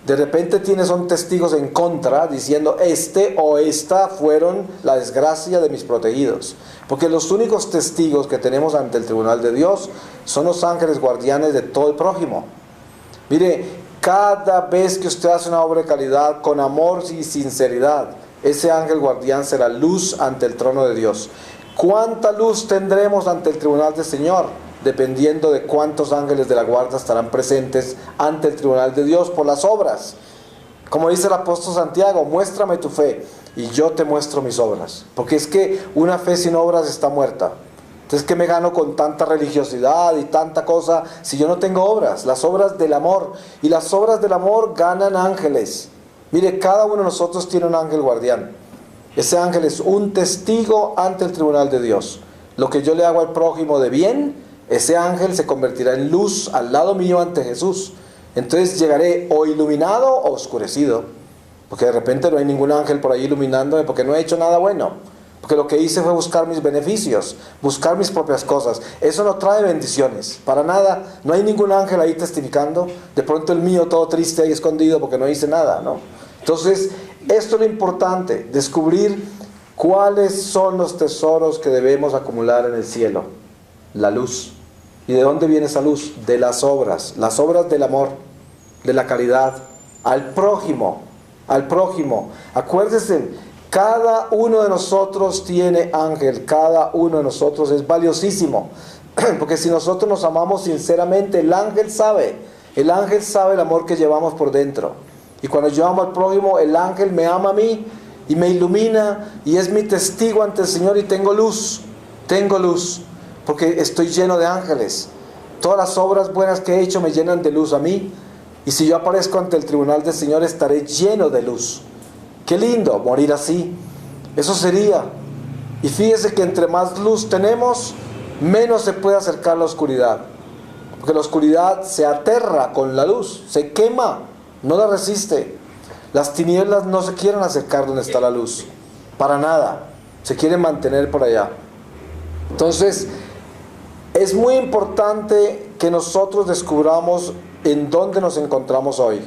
De repente son testigos en contra diciendo, este o esta fueron la desgracia de mis protegidos. Porque los únicos testigos que tenemos ante el tribunal de Dios son los ángeles guardianes de todo el prójimo. Mire, cada vez que usted hace una obra de calidad con amor y sinceridad, ese ángel guardián será luz ante el trono de Dios. ¿Cuánta luz tendremos ante el tribunal del Señor? Dependiendo de cuántos ángeles de la guarda estarán presentes ante el tribunal de Dios por las obras. Como dice el apóstol Santiago, muéstrame tu fe y yo te muestro mis obras. Porque es que una fe sin obras está muerta. Entonces, ¿qué me gano con tanta religiosidad y tanta cosa si yo no tengo obras? Las obras del amor. Y las obras del amor ganan ángeles. Mire, cada uno de nosotros tiene un ángel guardián. Ese ángel es un testigo ante el tribunal de Dios. Lo que yo le hago al prójimo de bien, ese ángel se convertirá en luz al lado mío ante Jesús. Entonces llegaré o iluminado o oscurecido. Porque de repente no hay ningún ángel por ahí iluminándome porque no he hecho nada bueno. Porque lo que hice fue buscar mis beneficios, buscar mis propias cosas. Eso no trae bendiciones, para nada. No hay ningún ángel ahí testificando. De pronto el mío todo triste ahí escondido porque no hice nada, ¿no? Entonces, esto es lo importante, descubrir cuáles son los tesoros que debemos acumular en el cielo. La luz. ¿Y de dónde viene esa luz? De las obras del amor, de la caridad, al prójimo. Acuérdense, cada uno de nosotros tiene ángel, cada uno de nosotros es valiosísimo. Porque si nosotros nos amamos sinceramente, el ángel sabe el amor que llevamos por dentro. Y cuando yo amo al prójimo, el ángel me ama a mí y me ilumina y es mi testigo ante el Señor y tengo luz, porque estoy lleno de ángeles. Todas las obras buenas que he hecho me llenan de luz a mí. Y si yo aparezco ante el tribunal del Señor, estaré lleno de luz. Qué lindo morir así. Eso sería. Y fíjese que entre más luz tenemos, menos se puede acercar la oscuridad. Porque la oscuridad se aterra con la luz, se quema, no la resiste. Las tinieblas no se quieren acercar donde está la luz, para nada. Se quieren mantener por allá. Entonces, es muy importante que nosotros descubramos en dónde nos encontramos hoy.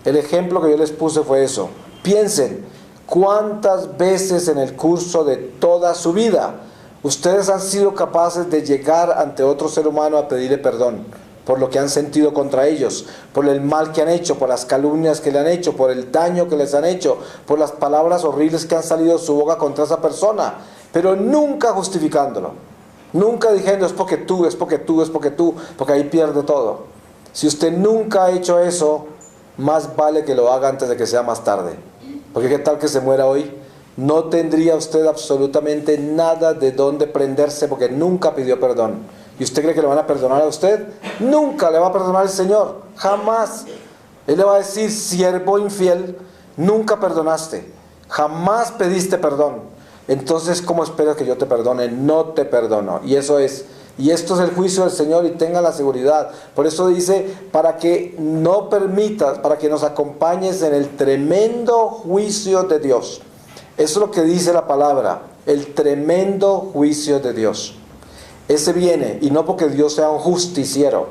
El ejemplo que yo les puse fue eso. Piensen, ¿cuántas veces en el curso de toda su vida ustedes han sido capaces de llegar ante otro ser humano a pedirle perdón por lo que han sentido contra ellos, por el mal que han hecho, por las calumnias que le han hecho, por el daño que les han hecho, por las palabras horribles que han salido de su boca contra esa persona, pero nunca justificándolo, nunca diciendo es porque tú, porque ahí pierde todo? Si usted nunca ha hecho eso, más vale que lo haga antes de que sea más tarde. Porque qué tal que se muera hoy, no tendría usted absolutamente nada de dónde prenderse porque nunca pidió perdón. ¿Y usted cree que le van a perdonar a usted? Nunca le va a perdonar el Señor, jamás. Él le va a decir, siervo infiel, nunca perdonaste, jamás pediste perdón. Entonces, ¿cómo esperas que yo te perdone? No te perdono. Y eso es. Y esto es el juicio del Señor y tenga la seguridad. Por eso dice, para que no permitas, para que nos acompañes en el tremendo juicio de Dios. Eso es lo que dice la palabra, el tremendo juicio de Dios. Ese viene, y no porque Dios sea un justiciero,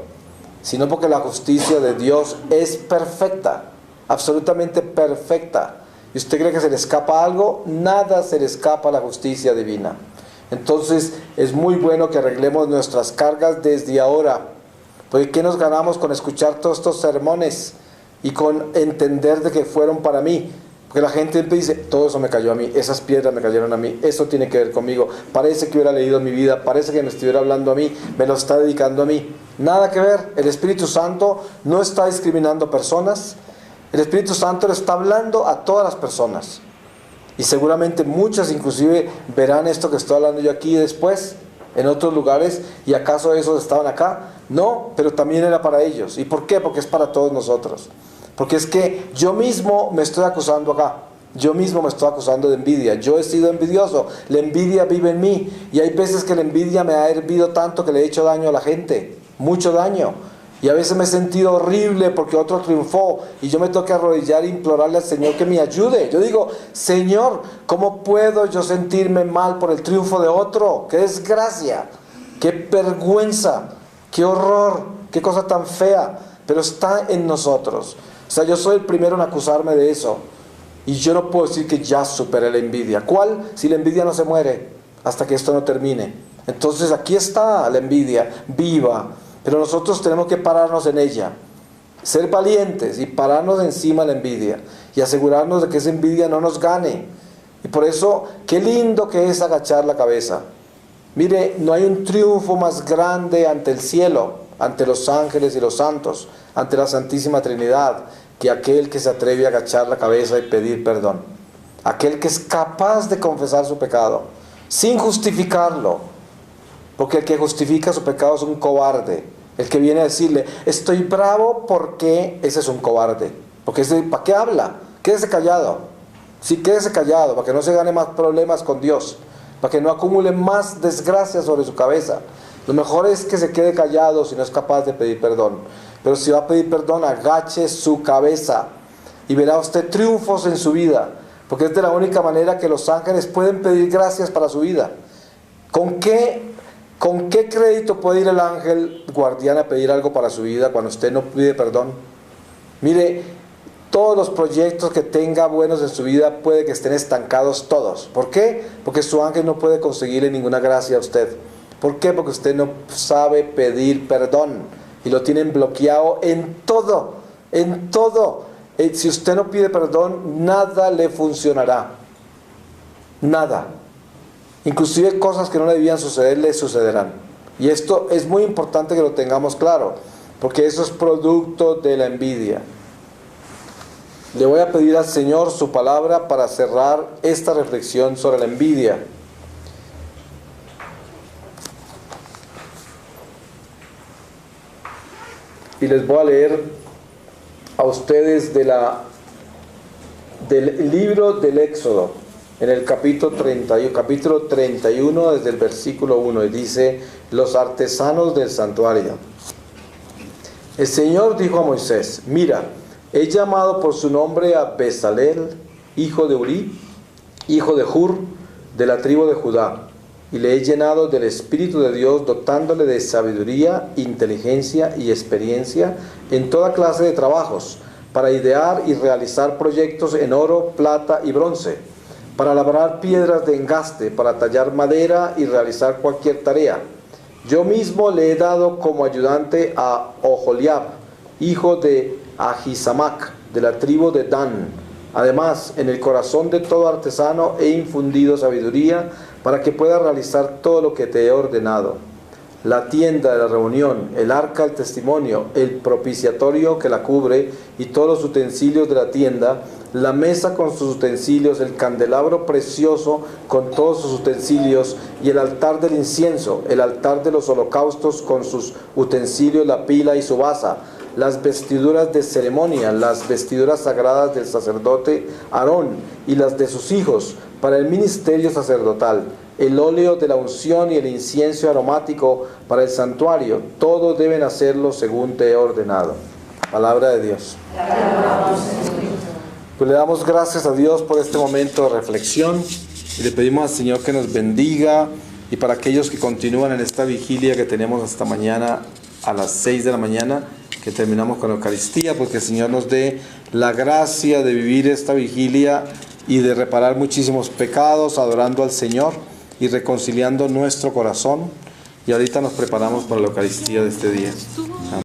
sino porque la justicia de Dios es perfecta, absolutamente perfecta. ¿Y usted cree que se le escapa algo? Nada se le escapa a la justicia divina. Entonces es muy bueno que arreglemos nuestras cargas desde ahora. Porque ¿qué nos ganamos con escuchar todos estos sermones y con entender de que fueron para mí? Porque la gente dice, todo eso me cayó a mí, esas piedras me cayeron a mí, eso tiene que ver conmigo, parece que hubiera leído mi vida, parece que me estuviera hablando a mí, me lo está dedicando a mí. Nada que ver. El Espíritu Santo no está discriminando personas. El Espíritu Santo le está hablando a todas las personas. Y seguramente muchas inclusive verán esto que estoy hablando yo aquí después, en otros lugares, y ¿acaso esos estaban acá? No, pero también era para ellos. ¿Y por qué? Porque es para todos nosotros. Porque es que yo mismo me estoy acusando acá. Yo mismo me estoy acusando de envidia. Yo he sido envidioso. La envidia vive en mí. Y hay veces que la envidia me ha hervido tanto que le he hecho daño a la gente. Mucho daño. Y a veces me he sentido horrible porque otro triunfó. Y yo me tengo que arrodillar e implorarle al Señor que me ayude. Yo digo, Señor, ¿cómo puedo yo sentirme mal por el triunfo de otro? ¡Qué desgracia! ¡Qué vergüenza! ¡Qué horror! ¡Qué cosa tan fea! Pero está en nosotros. O sea, yo soy el primero en acusarme de eso. Y yo no puedo decir que ya superé la envidia. ¿Cuál? Si la envidia no se muere hasta que esto no termine. Entonces aquí está la envidia, viva. Pero nosotros tenemos que pararnos en ella. Ser valientes y pararnos encima de la envidia. Y asegurarnos de que esa envidia no nos gane. Y por eso, qué lindo que es agachar la cabeza. Mire, no hay un triunfo más grande ante el cielo, ante los ángeles y los santos, ante la Santísima Trinidad, que aquel que se atreve a agachar la cabeza y pedir perdón. Aquel que es capaz de confesar su pecado, sin justificarlo, Porque el que justifica su pecado es un cobarde. El que viene a decirle, estoy bravo porque, ese es un cobarde. Porque ese, ¿para qué habla? Quédese callado. Sí, quédese callado, para que no se gane más problemas con Dios. Para que no acumule más desgracia sobre su cabeza. Lo mejor es que se quede callado si no es capaz de pedir perdón. Pero si va a pedir perdón, agache su cabeza. Y verá usted triunfos en su vida. Porque es de la única manera que los ángeles pueden pedir gracias para su vida. ¿Con qué crédito puede ir el ángel guardián a pedir algo para su vida cuando usted no pide perdón? Mire, todos los proyectos que tenga buenos en su vida puede que estén estancados todos. ¿Por qué? Porque su ángel no puede conseguirle ninguna gracia a usted. ¿Por qué? Porque usted no sabe pedir perdón y lo tienen bloqueado en todo, en todo. Si usted no pide perdón, nada le funcionará. Nada. Inclusive cosas que no le debían suceder, le sucederán. Y esto es muy importante que lo tengamos claro, porque eso es producto de la envidia. Le voy a pedir al Señor su palabra para cerrar esta reflexión sobre la envidia. Y les voy a leer a ustedes del libro del Éxodo, en el capítulo 31, desde el versículo 1, y dice, los artesanos del santuario. El Señor dijo a Moisés, mira, he llamado por su nombre a Bezalel, hijo de Uri, hijo de Hur, de la tribu de Judá, y le he llenado del Espíritu de Dios, dotándole de sabiduría, inteligencia y experiencia en toda clase de trabajos, para idear y realizar proyectos en oro, plata y bronce, para labrar piedras de engaste, para tallar madera y realizar cualquier tarea. Yo mismo le he dado como ayudante a Oholiab, hijo de Ahisamac, de la tribu de Dan. Además, en el corazón de todo artesano he infundido sabiduría para que pueda realizar todo lo que te he ordenado. La tienda de la reunión, el arca del testimonio, el propiciatorio que la cubre y todos los utensilios de la tienda, la mesa con sus utensilios, el candelabro precioso con todos sus utensilios y el altar del incienso, el altar de los holocaustos con sus utensilios, la pila y su basa, las vestiduras de ceremonia, las vestiduras sagradas del sacerdote Aarón y las de sus hijos para el ministerio sacerdotal, el óleo de la unción y el incienso aromático para el santuario, todos deben hacerlo según te he ordenado. Palabra de Dios. Pues le damos gracias a Dios por este momento de reflexión y le pedimos al Señor que nos bendiga, y para aquellos que continúan en esta vigilia que tenemos hasta mañana a las 6 de la mañana, que terminamos con la Eucaristía, porque el Señor nos dé la gracia de vivir esta vigilia y de reparar muchísimos pecados, adorando al Señor y reconciliando nuestro corazón. Y ahorita nos preparamos para la Eucaristía de este día. Amén.